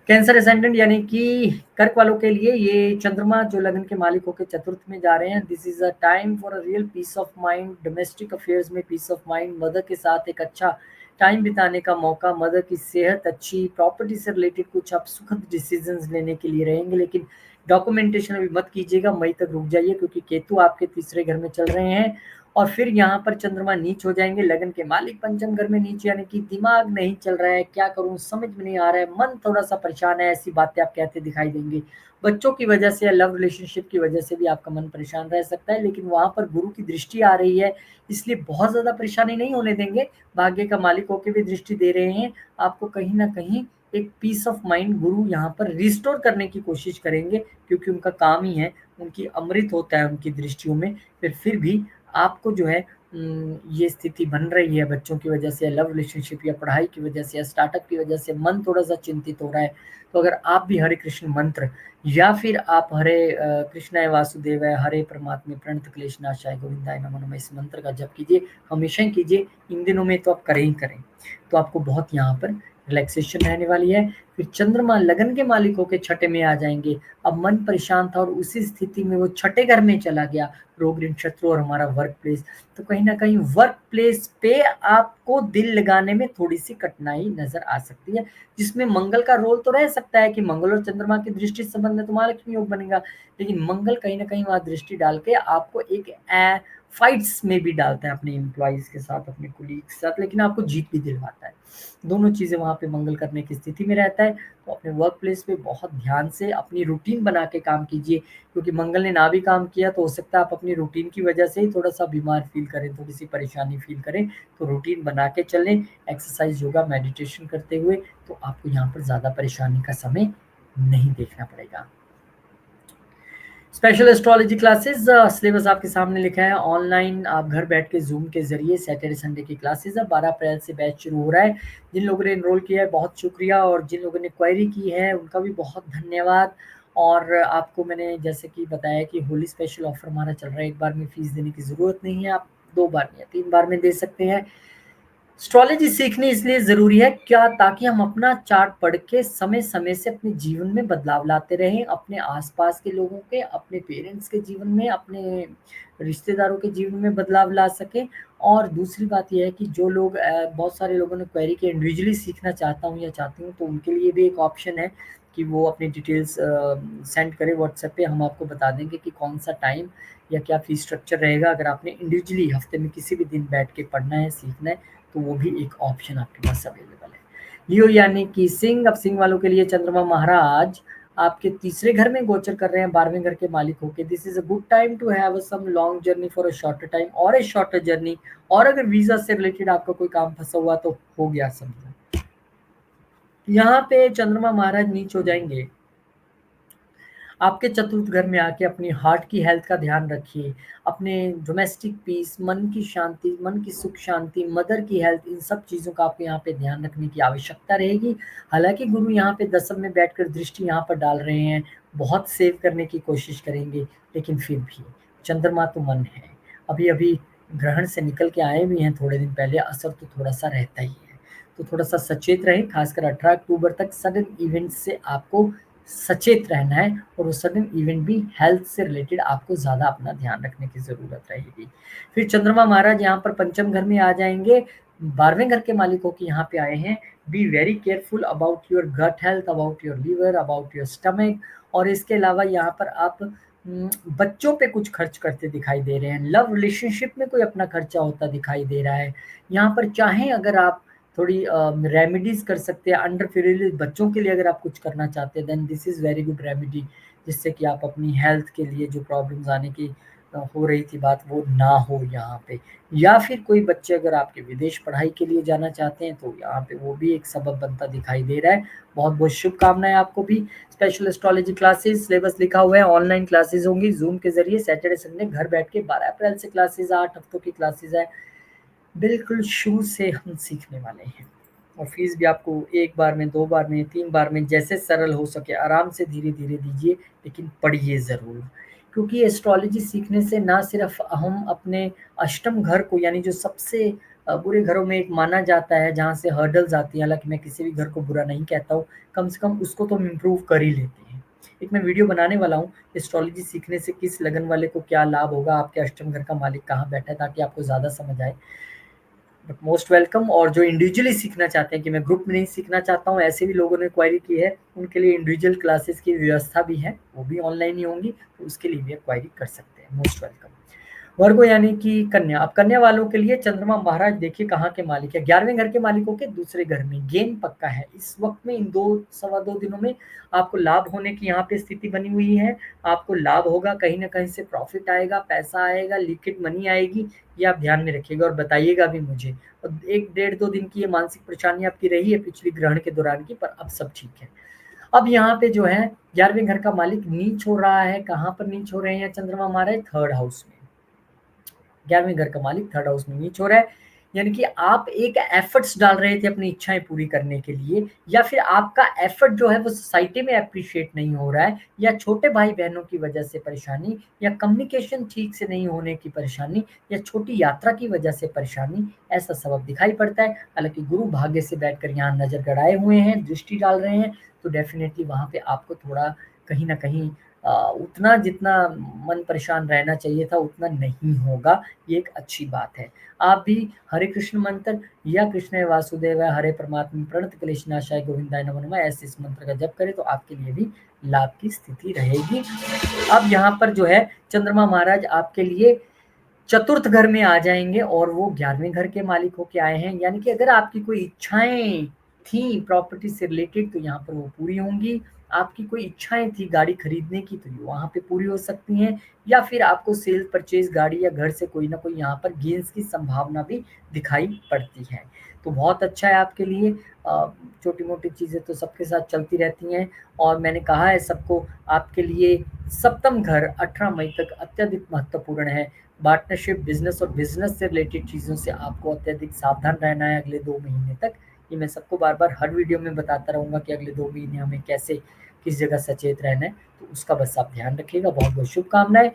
कैंसर असेंडेंट यानी कि कर्क वालों के लिए ये चंद्रमा जो लगन के मालिक होकर चतुर्थ में जा रहे हैं, this is a time for a real piece of mind, domestic affairs में पीस ऑफ माइंड, मदर के साथ एक अच्छा टाइम बिताने का मौका, मदर की सेहत अच्छी, प्रॉपर्टी से रिलेटेड कुछ आप सुखद डिसीजंस लेने के लिए रहेंगे। लेकिन डॉक्यूमेंटेशन अभी मत कीजिएगा, मई तक रुक जाइए, क्योंकि केतु आपके तीसरे घर में चल रहे हैं और फिर यहाँ पर चंद्रमा नीच हो जाएंगे। लगन के मालिक पंचम घर में नीच, यानी कि दिमाग नहीं चल रहा है, क्या करूं समझ में नहीं आ रहा है, मन थोड़ा सा परेशान है, ऐसी बातें आप कहते दिखाई देंगे। बच्चों की वजह से या लव रिलेशनशिप की वजह से भी आपका मन परेशान रह सकता है, लेकिन वहां पर गुरु की दृष्टि आ रही है, इसलिए बहुत ज्यादा परेशानी नहीं होने देंगे। भाग्य का मालिक होकर भी दृष्टि दे रहे हैं, आपको कहीं ना कहीं एक पीस ऑफ माइंड गुरु यहाँ पर रिस्टोर करने की कोशिश करेंगे, क्योंकि उनका काम ही है, उनकी अमृत होता है उनकी दृष्टियों में। फिर भी आपको जो है ये स्थिति बन रही है बच्चों की वजह से, लव रिलेशनशिप या पढ़ाई की वजह से या स्टार्टअप की वजह से मन थोड़ा सा चिंतित हो रहा है। तो अगर आप भी हरे कृष्ण मंत्र या फिर आप हरे कृष्णाय वासुदेवाय हरे परमात्मे प्रणत क्लेश नाशाय गोविंदाय नमो नमः इस मंत्र का जप कीजिए, हमेशा ही कीजिए। इन दिनों में तो आप करें ही करें, तो आपको बहुत यहाँ पर रिलैक्सेशन रहने वाली है। फिर चंद्रमा लगन के मालिक होके छठे में आ जाएंगे। अब मन परेशान था और उसी स्थिति में वो छठे घर में चला गया, रोग ऋण शत्रु और हमारा वर्क प्लेस। तो कहीं ना कहीं वर्क प्लेस पे आपको दिल लगाने में थोड़ी सी कठिनाई नजर आ सकती है, जिसमें मंगल का रोल तो रह सकता है कि मंगल और चंद्रमा की दृष्टि संबंध में तो महालक्ष्मी योग बनेगा, लेकिन मंगल कहीं ना कहीं वहां दृष्टि डाल के आपको एक फाइट्स में भी डालता है अपने एम्प्लॉयज के साथ, अपने कुलीग के साथ, लेकिन आपको जीत भी दिलवाता है। दोनों चीजें वहां पे मंगल करने की स्थिति में रहता है। तो अपने वर्क प्लेस पे बहुत ध्यान से अपनी रूटीन बना के काम कीजिए, क्योंकि मंगल ने ना भी काम किया तो हो सकता है आप अपनी रूटीन की वजह से ही थोड़ा सा बीमार फील करें, थोड़ी सी परेशानी फील करें। तो रूटीन बना के चलें, एक्सरसाइज योगा मेडिटेशन करते हुए, तो आपको यहाँ पर ज़्यादा परेशानी का समय नहीं देखना पड़ेगा। स्पेशल एस्ट्रोलॉजी क्लासेस सिलेबस आपके सामने लिखा है, ऑनलाइन आप घर बैठ के जूम के जरिए सैटरडे संडे की क्लासेस है। 12 अप्रैल से बैच शुरू हो रहा है। जिन लोगों ने एनरोल किया है बहुत शुक्रिया, और जिन लोगों ने क्वेरी की है उनका भी बहुत धन्यवाद। और आपको मैंने जैसे कि बताया कि होली स्पेशल ऑफर हमारा चल रहा है, एक बार में फीस देने की ज़रूरत नहीं है, आप 2 बार में या 3 बार में दे सकते हैं। एस्ट्रोलॉजी सीखनी इसलिए ज़रूरी है क्या, ताकि हम अपना चार्ट पढ़ के समय-समय से अपने जीवन में बदलाव लाते रहें, अपने आस-पास के लोगों के, अपने पेरेंट्स के जीवन में, अपने रिश्तेदारों के जीवन में बदलाव ला सकें। और दूसरी बात ये है कि जो लोग बहुत सारे लोगों ने क्वेरी की इंडिविजुअली सीखना चाहता हूँ या चाहती हूँ, तो उनके लिए भी एक ऑप्शन है कि वो अपनी डिटेल्स सेंड करें व्हाट्सएप पे, हम आपको बता देंगे कि कौन-सा टाइम या क्या फ़ीस स्ट्रक्चर रहेगा। अगर आपने इंडिविजुअली हफ्ते में किसी भी दिन बैठ के पढ़ना है, सीखना है, तो वो भी एक ऑप्शन आपके पास अवेलेबल है। लियो यानी कि सिंह, अब सिंह वालों के लिए चंद्रमा महाराज आपके तीसरे घर में गोचर कर रहे हैं, 12वें घर के मालिक होके। This is a good time to have some long journey for a shorter time और ए शॉर्टर जर्नी। और अगर वीजा से रिलेटेड आपका कोई काम फंसा हुआ तो हो गया समझो। यहाँ पे चंद्रमा महाराज नीच हो जाएंगे आपके चतुर्थ घर में आके अपनी हार्ट की हेल्थ का ध्यान रखिए, अपने डोमेस्टिक पीस, मन की शांति, मन की सुख शांति, मदर की हेल्थ, इन सब चीज़ों का आपको यहाँ पे ध्यान रखने की आवश्यकता रहेगी। हालाँकि गुरु यहाँ पे दसम में बैठकर दृष्टि यहाँ पर डाल रहे हैं, बहुत सेव करने की कोशिश करेंगे, लेकिन फिर भी चंद्रमा तो मन है। अभी-अभी ग्रहण से निकल के आए भी हैं थोड़े दिन पहले, असर तो थोड़ा-सा रहता ही है। तो थोड़ा-सा सचेत रहें, खासकर 18 अक्टूबर तक सडन इवेंट से आपको सचेत रहना है, और वो सडन इवेंट भी हेल्थ से रिलेटेड आपको ज़्यादा अपना ध्यान रखने की ज़रूरत रहेगी। फिर चंद्रमा महाराज यहाँ पर पंचम घर में आ जाएँगे, 12वें घर के मालिक होके यहाँ पे आए हैं। Be very careful about your gut health, about your liver, about your stomach, और इसके अलावा यहाँ पर आप बच्चों पे कुछ खर्च करते दिखाई दे रहे हैं, लव रिलेशनशिप में कोई अपना खर्चा होता दिखाई दे रहा है। यहाँ पर चाहें अगर आप थोड़ी रेमेडीज़ कर सकते हैं अंडर प्रिविलेज्ड बच्चों के लिए, अगर आप कुछ करना चाहते हैं then this is very good remedy, जिससे कि आप अपनी हेल्थ के लिए जो प्रॉब्लम्स आने की हो रही थी बात, वो ना हो यहाँ पे। या फिर कोई बच्चे अगर आपके विदेश पढ़ाई के लिए जाना चाहते हैं तो यहाँ पे वो भी एक सबब बनता दिखाई दे रहा है। बहुत-बहुत शुभकामनाएँ आपको भी। स्पेशल एस्ट्रोलॉजी क्लासेस सिलेबस लिखा हुआ है, ऑनलाइन क्लासेस होंगी ज़ूम के ज़रिए सैटरडे संडे घर बैठ के। 12 अप्रैल से क्लासेस 8 हफ्तों की क्लासेस है। बिल्कुल शुरू से हम सीखने वाले हैं, और फीस भी आपको 1 बार में, 2 बार में, 3 बार में, जैसे सरल हो सके आराम से धीरे-धीरे दीजिए, लेकिन पढ़िए ज़रूर। क्योंकि एस्ट्रोलॉजी सीखने से ना सिर्फ़ हम अपने अष्टम घर को, यानी जो सबसे बुरे घरों में एक माना जाता है, जहाँ से हर्डल्स आती हैं, हालाँकि मैं किसी भी घर को बुरा नहीं कहता हूँ, कम से कम उसको तो हम इम्प्रूव कर ही लेते हैं। एक मैं वीडियो बनाने वाला हूँ, एस्ट्रोलॉजी सीखने से किस लगन वाले को क्या लाभ होगा, आपके अष्टम घर का मालिक कहाँ बैठा है, ताकि आपको ज़्यादा समझ आए। But most welcome. और जो इंडिविजुअली सीखना चाहते हैं कि मैं ग्रुप में नहीं सीखना चाहता हूँ, ऐसे भी लोगों ने क्वायरी की है, उनके लिए इंडिविजुअल क्लासेस की व्यवस्था भी है, वो भी ऑनलाइन ही होंगी, तो उसके लिए भी आप क्वायरी कर सकते हैं। Most welcome. वर्गो यानी कि कन्या, अब कन्या वालों के लिए चंद्रमा महाराज देखिए कहाँ के मालिक है, 11वें घर के मालिकों के दूसरे घर में। गेन पक्का है इस वक्त में, इन 2 सवा 2 दिनों में आपको लाभ होने की यहाँ पे स्थिति बनी हुई है। आपको लाभ होगा, कहीं ना कहीं से प्रॉफिट आएगा, पैसा आएगा, लिक्विड मनी आएगी, ये आप ध्यान में रखिएगा और बताइएगा भी मुझे। और 1 डेढ़ 2 दिन की ये मानसिक परेशानी आपकी रही है पिछली ग्रहण के दौरान की, पर अब सब ठीक है। अब यहाँ पे जो है 11वें घर का मालिक नीच हो रहा है, कहाँ पर नीच हो रहे हैं चंद्रमा महाराज? थर्ड हाउस में। 11वें घर का मालिक थर्ड हाउस में नीच हो रहा है, यानी कि आप एक एफर्ट्स डाल रहे थे अपनी इच्छाएं पूरी करने के लिए, या फिर आपका एफर्ट जो है वो सोसाइटी में अप्रिशिएट नहीं हो रहा है, या छोटे भाई बहनों की वजह से परेशानी, या कम्युनिकेशन ठीक से नहीं होने की परेशानी, या छोटी यात्रा की वजह से परेशानी, ऐसा सबब दिखाई पड़ता है। हालांकि गुरु भाग्य से बैठकर यहाँ नजर गड़ाए हुए हैं, दृष्टि डाल रहे हैं, तो डेफिनेटली वहां पे आपको थोड़ा कहीं ना कहीं उतना जितना मन परेशान रहना चाहिए था उतना नहीं होगा, ये एक अच्छी बात है। आप भी हरे कृष्ण मंत्र या कृष्ण वासुदेव हरे परमात्मा प्रणत क्लेशनाशाय गोविंदाय नमो नमः ऐसे इस मंत्र का जप करें तो आपके लिए भी लाभ की स्थिति रहेगी। अब यहाँ पर जो है चंद्रमा महाराज आपके लिए चतुर्थ घर में आ जाएंगे, और वो 11वें घर के मालिक होके आए हैं, यानी कि अगर आपकी कोई इच्छाएं थी प्रॉपर्टी से रिलेटेड तो यहाँ पर वो पूरी होंगी। आपकी कोई इच्छाएं थी गाड़ी खरीदने की तो ये वहाँ पे पूरी हो सकती हैं, या फिर आपको सेल परचेज गाड़ी या घर से कोई ना कोई यहाँ पर गेन्स की संभावना भी दिखाई पड़ती है। तो बहुत अच्छा है आपके लिए। छोटी मोटी चीज़ें तो सबके साथ चलती रहती हैं, और मैंने कहा है सबको, आपके लिए सप्तम घर 18 मई तक अत्यधिक महत्वपूर्ण है। पार्टनरशिप, बिजनेस और बिजनेस से रिलेटेड चीज़ों से आपको अत्यधिक सावधान रहना है अगले 2 महीने तक। ये मैं सबको बार बार हर वीडियो में बताता रहूँगा कि अगले 2 महीने हमें कैसे किस जगह सचेत रहना है, तो उसका बस आप ध्यान रखिएगा। बहुत बहुत शुभकामनाएं।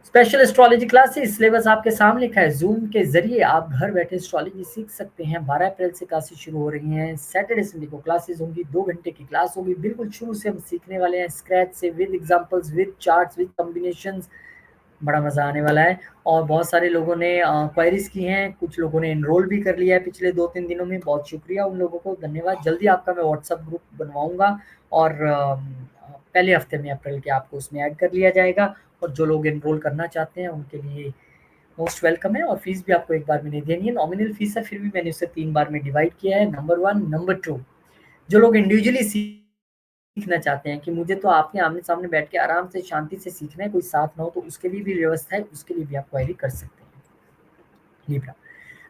स्पेशल एस्ट्रोलॉजी क्लासेस सिलेबस आपके सामने लिखा है, जूम के जरिए आप घर बैठे एस्ट्रोलॉजी सीख सकते हैं। 12 अप्रैल से क्लासेस शुरू हो रही हैं, सैटरडे संडे को क्लासेस होंगी, 2 घंटे की क्लास होगी, बिल्कुल शुरू से हम सीखने वाले हैं, स्क्रैच से, with examples, with charts, with combinations. बड़ा मज़ा आने वाला है। और बहुत सारे लोगों ने क्वेरीज की हैं, कुछ लोगों ने एनरोल भी कर लिया है पिछले 2-3 दिनों में, बहुत शुक्रिया उन लोगों को, धन्यवाद। जल्दी आपका मैं व्हाट्सएप ग्रुप बनवाऊंगा, और पहले हफ्ते में अप्रैल के आपको उसमें ऐड कर लिया जाएगा, और जो लोग एनरोल करना चाहते हैं उनके लिए मोस्ट वेलकम है। और फीस भी आपको एक बार में नहीं देनी है, नॉमिनल फीस है, फिर भी मैंने उसे 3 बार में डिवाइड किया है। नंबर 1, नंबर 2, जो लोग इंडिविजुअली सीखना चाहते हैं कि मुझे तो आपके आमने-सामने बैठ के आराम से शांति से सीखना है, कोई साथ ना हो, तो उसके लिए भी व्यवस्था है, उसके लिए भी आप क्वेरी कर सकते हैं। लिब्रा,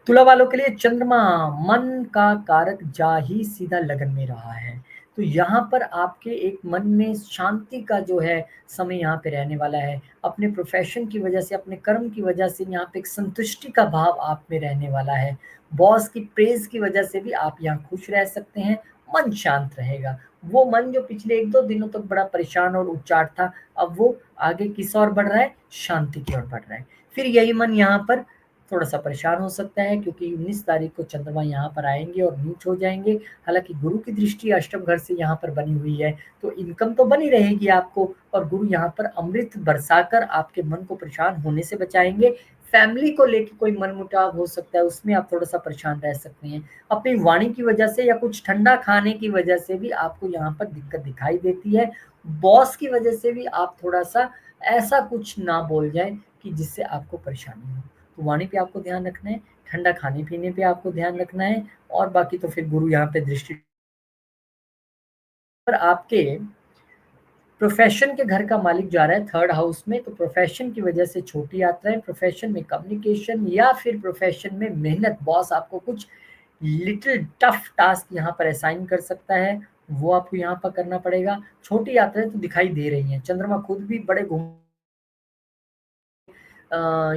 तुला वालों के लिए चंद्रमा मन का कारक जा ही सीधा लगन में रहा है। तो यहाँ पर आपके एक मन में शांति का जो है समय यहाँ पे रहने वाला है। अपने प्रोफ़ेशन की वज़ह से, अपने कर्म की वज़ह से यहाँ पे एक संतुष्टि का भाव आप में रहने वाला है। बॉस की प्रेज़ की वज़ह से भी आप यहाँ खुश रह सकते हैं, मन शांत रहेगा। वो मन जो पिछले 1-2 दिनों तक बड़ा परेशान और उच्चाट था, अब वो आगे किस ओर बढ़ रहा है? शांति की ओर बढ़ रहा है। फिर यही मन यहाँ पर थोड़ा-सा परेशान हो सकता है क्योंकि 19 तारीख को चंद्रमा यहाँ पर आएँगे और नीच हो जाएँगे। हालाँकि गुरु की दृष्टि अष्टम घर से यहाँ पर बनी हुई है, तो इनकम तो बनी रहेगी आपको और गुरु यहाँ पर अमृत बरसाकर आपके मन को परेशान होने से बचाएँगे। फैमिली को लेके कोई मनमुटाव हो सकता है, उसमें आप थोड़ा-सा परेशान रह सकते हैं। अपनी वाणी की वजह से या कुछ ठंडा खाने की वजह से भी आपको यहाँ पर दिक्कत दिखाई देती है। बॉस की वजह से भी आप थोड़ा-सा ऐसा कुछ ना बोल जाएँ कि जिससे आपको परेशानी हो। तो वाणी पे आपको ध्यान रखना है, ठंडा खाने-पीने पे आपको ध्यान रखना है और बाकी तो फिर गुरु यहाँ पे दृष्टि पर आपके प्रोफ़ेशन के घर का मालिक जा रहा है 3rd हाउस में, तो प्रोफ़ेशन की वजह से छोटी यात्राएँ, प्रोफ़ेशन में कम्युनिकेशन या फिर प्रोफ़ेशन में मेहनत, बॉस आपको कुछ लिटिल टफ़ टास्क यहाँ पर असाइन कर सकता है, वो आपको यहाँ पर करना पड़ेगा। छोटी यात्राएँ तो दिखाई दे रही हैं, चंद्रमा खुद भी बड़े घूम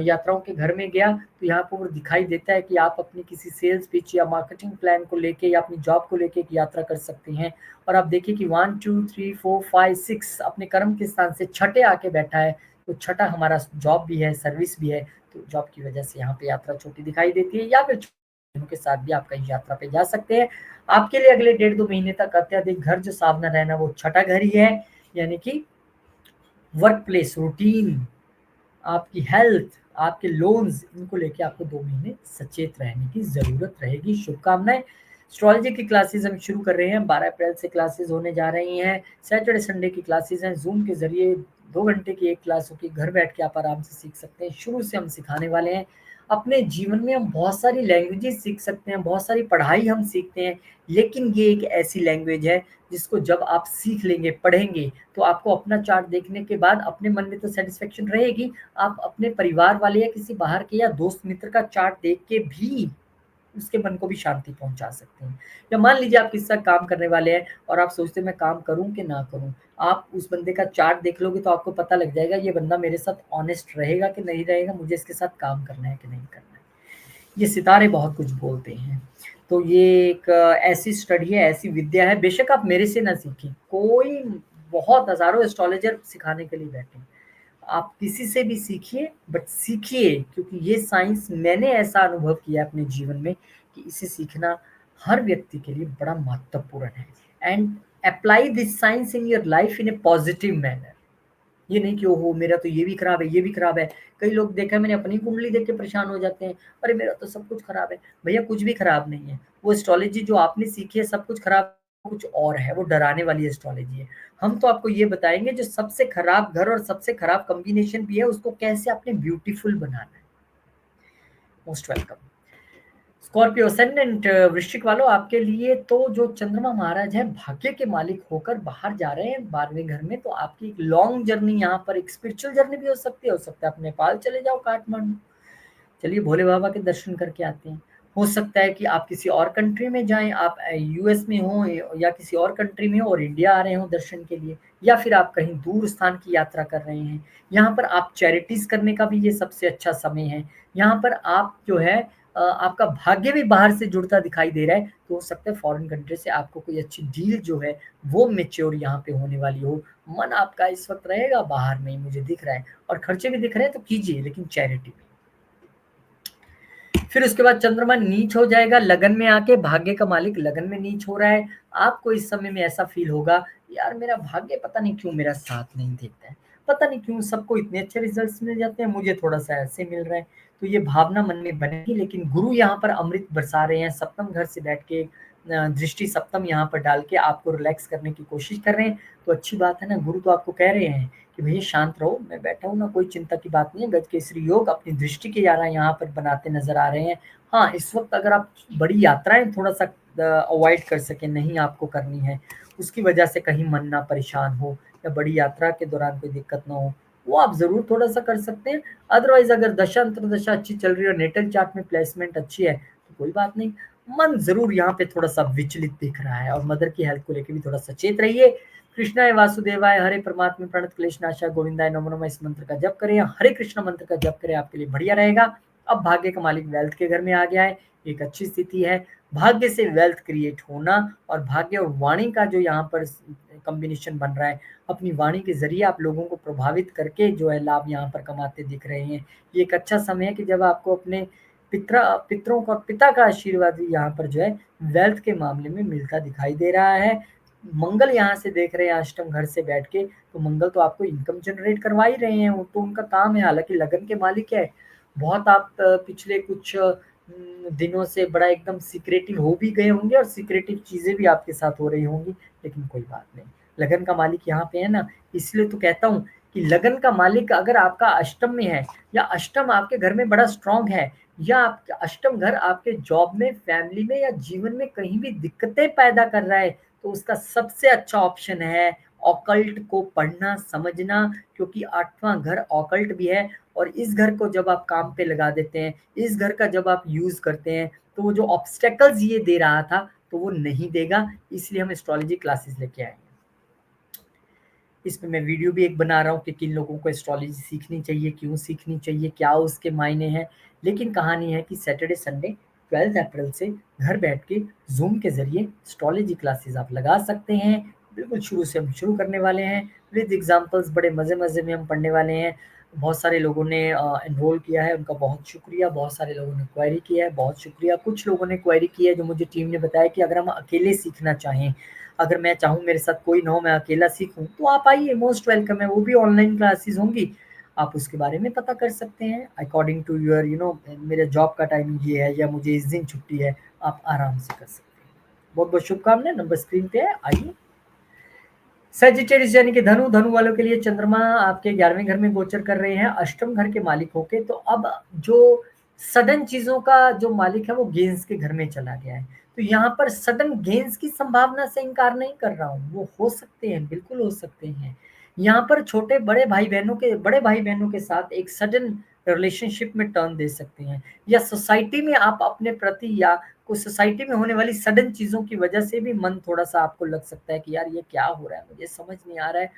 यात्राओं के घर में गया, तो यहाँ पर वो दिखाई देता है कि आप अपनी किसी सेल्स पिच या मार्केटिंग प्लान को लेके या अपनी जॉब को लेके एक यात्रा कर सकते हैं। और आप देखिए कि 1, 2, 3, 4, 5, 6 अपने कर्म के स्थान से छठे आके बैठा है, तो छठा हमारा जॉब भी है, सर्विस भी है, तो जॉब की वजह से यहाँ पे यात्रा छोटी दिखाई देती है या फिर के साथ भी आप कहीं यात्रा पे जा सकते हैं। आपके लिए अगले 1.5-2 महीने तक अत्यधिक घर जो सावधान रहना वो छठा घर ही है, यानी कि वर्क प्लेस, रूटीन, आपकी हेल्थ, आपके लोन्स इनको लेके आपको 2 महीने सचेत रहने की ज़रूरत रहेगी। शुभकामनाएँ। एस्ट्रोलॉजी की क्लासेज़ हम शुरू कर रहे हैं, 12 अप्रैल से क्लासेज़ होने जा रही हैं। सैटरडे, संडे की क्लासेज़ हैं, ज़ूम के ज़रिए 2 घंटे की एक क्लास होगी, घर बैठ के आप आराम से सीख सकते हैं। शुरू से हम सिखाने वाले हैं। अपने जीवन में हम बहुत सारी लैंग्वेजेज़ सीख सकते हैं, बहुत सारी पढ़ाई हम सीखते हैं, लेकिन ये एक ऐसी लैंग्वेज है जिसको जब आप सीख लेंगे, पढ़ेंगे, तो आपको अपना चार्ट देखने के बाद अपने मन में तो सैटिस्फैक्शन रहेगी, आप अपने परिवार वाले या किसी बाहर के या दोस्त मित्र का चार्ट देख के भी उसके मन को भी शांति पहुँचा सकते हैं। या मान लीजिए आप किसी के साथ काम करने वाले हैं और आप सोचते हैं मैं काम करूँ कि ना करूँ? आप उस बंदे का चार्ट देख लोगे तो आपको पता लग जाएगा ये बंदा मेरे साथ ऑनेस्ट रहेगा कि नहीं रहेगा, मुझे इसके साथ काम करना है कि नहीं करना है। ये सितारे बहुत कुछ बोलते हैं। तो ये एक ऐसी स्टडी है, ऐसी विद्या है, बेशक आप मेरे से ना सीखें, कोई बहुत हज़ारों एस्ट्रोलॉजर सिखाने के लिए बैठे हैं। आप किसी से भी सीखिए बट सीखिए क्योंकि ये साइंस मैंने ऐसा अनुभव किया अपने जीवन में कि इसे सीखना हर व्यक्ति के लिए बड़ा महत्वपूर्ण है and apply this science in your life in A positive manner. ये नहीं कि ओहो मेरा तो ये भी खराब है, ये भी खराब है। कई लोग देखा है मैंने अपनी कुंडली देख के परेशान हो जाते हैं, अरे मेरा तो सब कुछ खराब है। भैया कुछ भी खराब नहीं है। वो एस्ट्रोलॉजी जो आपने सीखी है सब कुछ खराब कुछ और है, वो डराने वाली एस्ट्रोलॉजी है। हम तो आपको ये बताएँगे जो सबसे खराब घर और सबसे खराब कॉम्बिनेशन भी है उसको कैसे आपने ब्यूटीफुल बनाना है। Most welcome. स्कॉर्पियो असेंडेंट वृश्चिक वालों आपके लिए तो जो चंद्रमा महाराज हैं भाग्य के मालिक होकर बाहर जा रहे हैं 12वें घर में, तो आपकी एक लॉन्ग जर्नी यहाँ पर एक स्पिरिचुअल जर्नी भी हो सकता है आप नेपाल चले जाओ, काठमांडू चलिए भोले बाबा के दर्शन करके आते हैं। हो सकता है कि आप किसी और कंट्री में जाएँ, आप यूएस में हो या किसी और कंट्री में हो और इंडिया आ रहे हो दर्शन के लिए, या फिर आप कहीं दूर स्थान की यात्रा कर रहे हैं। यहाँ पर आप चैरिटीज़ करने का भी ये सबसे अच्छा समय है। यहाँ पर आप जो है आपका भाग्य भी बाहर से जुड़ता दिखाई दे रहा है, तो हो सकता है फॉरेन कंट्री से आपको कोई अच्छी डील जो है वो मैच्योर यहाँ पे होने वाली हो। मन आपका इस वक़्त रहेगा बाहर में ही मुझे दिख रहा है और खर्चे भी दिख रहे हैं तो कीजिए लेकिन चैरिटी में। फिर उसके बाद चंद्रमा नीच हो जाएगा लगन में आके, भाग्य का मालिक लगन में नीच हो रहा है। आपको इस समय में ऐसा फील होगा यार मेरा भाग्य पता नहीं क्यों मेरा साथ नहीं देता है, पता नहीं क्यों सबको इतने अच्छे रिजल्ट्स मिल जाते हैं, मुझे थोड़ा सा ऐसे मिल रहा है। तो ये भावना मन में बनेगी, लेकिन गुरु यहाँ पर अमृत बरसा रहे हैं, सप्तम घर से बैठ के दृष्टि सप्तम यहाँ पर डाल के आपको रिलैक्स करने की कोशिश कर रहे हैं। तो अच्छी बात है ना, गुरु तो आपको कह रहे हैं कि भैया शांत रहो, मैं बैठा हूँ ना, कोई चिंता की बात नहीं है। गजकेसरी योग अपनी दृष्टि के यारा यहाँ पर बनाते नजर आ रहे हैं। हाँ, इस वक्त अगर आप बड़ी यात्राएं थोड़ा सा अवॉइड कर सकें, नहीं आपको करनी है, उसकी वजह से कहीं मन ना परेशान हो या बड़ी यात्रा के दौरान कोई दिक्कत ना हो, वो आप जरूर थोड़ा सा कर सकते हैं। अदरवाइज अगर दशा अंतरदशा अच्छी चल रही है और नेटल चार्ट में प्लेसमेंट अच्छी है तो कोई बात नहीं, मन ज़रूर यहाँ पे थोड़ा-सा विचलित दिख रहा है और मदर की हेल्थ को लेके भी थोड़ा सचेत रहिए। कृष्णाय वासुदेवाय, हरे परमात्मा प्रणत क्लेशनाशाय, गोविंदाय नमो नमः इस मंत्र का जप करें, हरे कृष्ण मंत्र का जप करें, आपके लिए बढ़िया रहेगा। अब भाग्य का मालिक वेल्थ के घर में आ गया है, एक अच्छी स्थिति है। भाग्य से वेल्थ क्रिएट होना और भाग्य और वाणी का जो यहाँ पर कॉम्बिनेशन बन रहा है, अपनी वाणी के ज़रिए आप लोगों को प्रभावित करके जो है लाभ यहाँ पर कमाते दिख रहे हैं। ये एक अच्छा समय है कि जब आपको अपने पितरों का पिता का आशीर्वाद भी यहाँ पर जो है वेल्थ के मामले में मिलता दिखाई दे रहा है। मंगल यहाँ से देख रहे हैं अष्टम घर से बैठ के, तो मंगल तो आपको इनकम जनरेट करवा ही रहे हैं, वो तो उनका काम है। हालाँकि लगन के मालिक है, बहुत आप पिछले कुछ दिनों से बड़ा एकदम सीक्रेटिव हो भी गए होंगे और सीक्रेटिव चीज़ें भी आपके साथ हो रही होंगी, लेकिन कोई बात नहीं। लगन का मालिक यहाँ पे है ना, इसलिए तो कहता हूँ कि लगन का मालिक अगर आपका अष्टम में है या अष्टम आपके घर में बड़ा स्ट्रॉन्ग है या आपका अष्टम घर आपके जॉब में, फैमिली में या जीवन में कहीं भी दिक्कतें पैदा कर रहा है, तो उसका सबसे अच्छा ऑप्शन है ऑकल्ट को पढ़ना, समझना, क्योंकि 8वां घर ऑकल्ट भी है और इस घर को जब आप काम पे लगा देते हैं, इस घर का जब आप यूज़ करते हैं, तो वो जो ऑब्स्टेकल्स ये दे रहा था, तो वो नहीं देगा। इसलिए हम एस्ट्रोलॉजी क्लासेस लेके आए हैं। इसमें मैं वीडियो भी एक बना रहा हूँ कि किन लोगों को एस्ट्रोलॉजी सीखनी चाहिए, क्यों सीखनी चाहिए, क्या उसके मायने हैं। लेकिन कहानी है कि सैटरडे संडे 12 अप्रैल से घर बैठ के ज़ूम के ज़रिए एस्ट्रोलॉजी क्लासेस आप लगा सकते हैं। बिल्कुल शुरू से हम शुरू करने वाले हैं विद एग्ज़ाम्पल्स, बड़े मज़े-मज़े में हम पढ़ने वाले हैं। बहुत सारे लोगों ने एनरोल किया है, उनका बहुत शुक्रिया। बहुत सारे लोगों ने क्वेरी किया है, बहुत शुक्रिया। कुछ लोगों ने क्वेरी की है जो मुझे टीम ने बताया कि अगर हम अकेले सीखना चाहें, अगर मैं चाहूँ मेरे साथ कोई ना हो, मैं अकेला सीखूँ, तो आप आइए, मोस्ट वेलकम है। वो भी ऑनलाइन क्लासेस होंगी, आप उसके बारे में पता कर सकते हैं अकॉर्डिंग टू योर मेरे जॉब का टाइमिंग ये है या मुझे इस दिन छुट्टी है, आप आराम से कर सकते हैं। बहुत बहुत शुभकामनाएं, नंबर स्क्रीन पे है, आइए। सेजिटेरियस यानी कि धनु, धनु वालों के लिए चंद्रमा आपके 11वें घर में गोचर कर रहे हैं अष्टम घर के मालिक होके। तो अब जो सडन चीजों का जो मालिक है वो गेंस के घर में चला गया है, तो यहाँ पर सडन गेंस की संभावना से इनकार नहीं कर रहा हूँ, वो हो सकते हैं, बिल्कुल हो सकते हैं। यहाँ पर छोटे बड़े भाई बहनों के साथ एक सडन रिलेशनशिप में टर्न दे सकते हैं, या सोसाइटी में आप अपने प्रति या कुछ सोसाइटी में होने वाली सडन चीज़ों की वजह से भी मन थोड़ा-सा आपको लग सकता है कि यार ये क्या हो रहा है? मुझे समझ नहीं आ रहा है,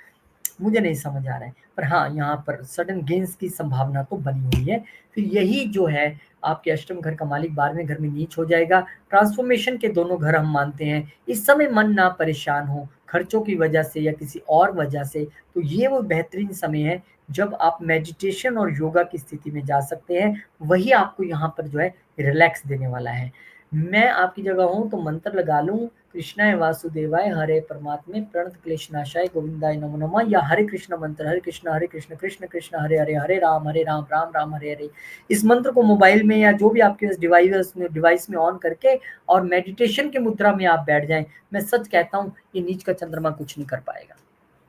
मुझे नहीं समझ आ रहा है। पर हाँ, यहाँ पर सडन गेन्स की संभावना तो बनी हुई है। फिर यही जो है आपके अष्टम घर का मालिक 12वें घर में नीच हो जाएगा। ट्रांसफॉर्मेशन के दोनों घर हम मानते हैं। इस समय मन ना परेशान हो, खर्चों की वजह से या किसी और वजह से, तो ये वो बेहतरीन समय है जब आप मेडिटेशन और योगा की स्थिति में जा सकते हैं। वही आपको यहाँ पर जो है रिलैक्स देने वाला है। मैं आपकी जगह हूँ तो मंत्र लगा लूँ, कृष्णाय वासुदेवाय, हरे परमात्मे प्रणत क्लेशनाशाय, गोविंदाय नमो नमः, या हरे कृष्ण मंत्र, हरे कृष्ण कृष्ण कृष्ण हरे हरे, हरे राम राम राम हरे हरे। इस मंत्र को मोबाइल में या जो भी आपके डिवाइस में ऑन करके और मेडिटेशन की मुद्रा में आप बैठ जाएं। मैं सच कहता हूँ, ये नीच का चंद्रमा कुछ नहीं कर पाएगा,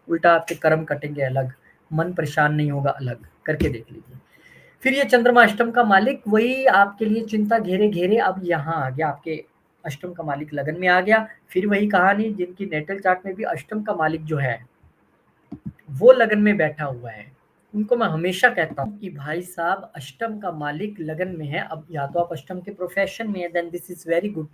उल्टा आपके कर्म कटेंगे अलग, मन परेशान नहीं होगा अलग, करके देख लीजिए। फिर ये चंद्रमा अष्टम का मालिक वही आपके लिए चिंता घेरे घेरे अब यहाँ आ गया, आपके अष्टम का मालिक लगन में आ गया। फिर वही कहानी, जिनकी नेटल चार्ट में भी अष्टम का मालिक जो है वो लगन में बैठा हुआ है, उनको मैं हमेशा कहता हूँ कि भाई साहब अष्टम का मालिक लगन में है। अब या तो आप अष्टम के प्रोफेशन में है, then this is very good.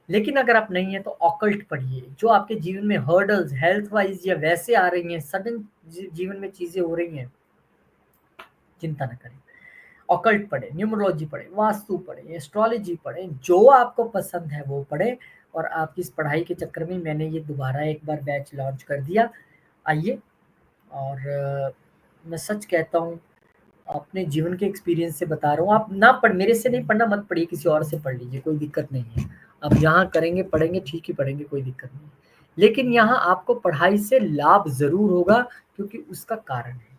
लेकिन अगर आप नहीं है तो ऑकल्ट पढ़िए। जो आपके जीवन में हर्डल्स हेल्थ वाइज या वैसे आ रही हैं, सडन जीवन में चीजें हो रही हैं, चिंता न करें, ऑकल्ट पढ़े, न्यूमरोलॉजी पढ़े, वास्तु पढ़े, एस्ट्रोलॉजी पढ़े, जो आपको पसंद है वो पढ़े। और आपकी इस पढ़ाई के चक्कर में मैंने ये दोबारा एक बार बैच लॉन्च कर दिया, आइए। और मैं सच कहता हूँ, अपने जीवन के एक्सपीरियंस से बता रहा हूँ, आप ना पढ़, मेरे से नहीं पढ़ना, मत पढ़िए, किसी और से पढ़ लीजिए, कोई दिक्कत नहीं है। आप जहाँ करेंगे पढ़ेंगे ठीक ही पढ़ेंगे, कोई दिक्कत नहीं। लेकिन यहाँ आपको पढ़ाई से लाभ जरूर होगा, क्योंकि उसका कारण है,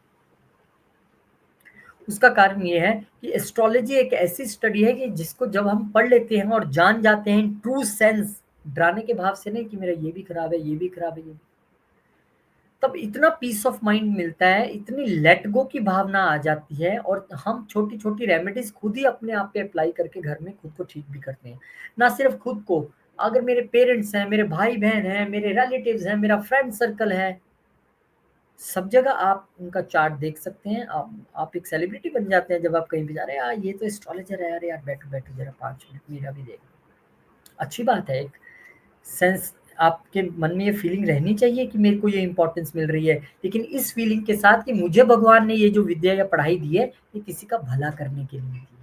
उसका कारण ये है कि एस्ट्रोलॉजी एक ऐसी स्टडी है कि जिसको जब हम पढ़ लेते हैं और जान जाते हैं ट्रू सेंस, डराने के भाव से नहीं कि मेरा ये भी खराब है, ये भी खराब है, ये, तब इतना पीस ऑफ माइंड मिलता है, इतनी लेट गो की भावना आ जाती है, और हम छोटी छोटी रेमेडीज खुद ही अपने आप पे अप्लाई करके घर में खुद को ठीक भी करते हैं। ना सिर्फ खुद को, अगर मेरे पेरेंट्स हैं, मेरे भाई बहन हैं, मेरे रिलेटिव्स हैं, मेरा फ्रेंड सर्कल है, सब जगह आप उनका चार्ट देख सकते हैं। आप एक सेलिब्रिटी बन जाते हैं जब आप कहीं भी जा रहे हैं, यार ये तो एस्ट्रोलॉजर है, यार यार बैठो बैठो जरा 5 मिनट मेरा भी देख। अच्छी बात है। एक सेंस आपके मन में ये फीलिंग रहनी चाहिए कि मेरे को ये इम्पोर्टेंस मिल रही है, लेकिन इस फीलिंग के साथ कि मुझे भगवान ने ये जो विद्या या पढ़ाई दी है, ये किसी का भला करने के लिए दी है।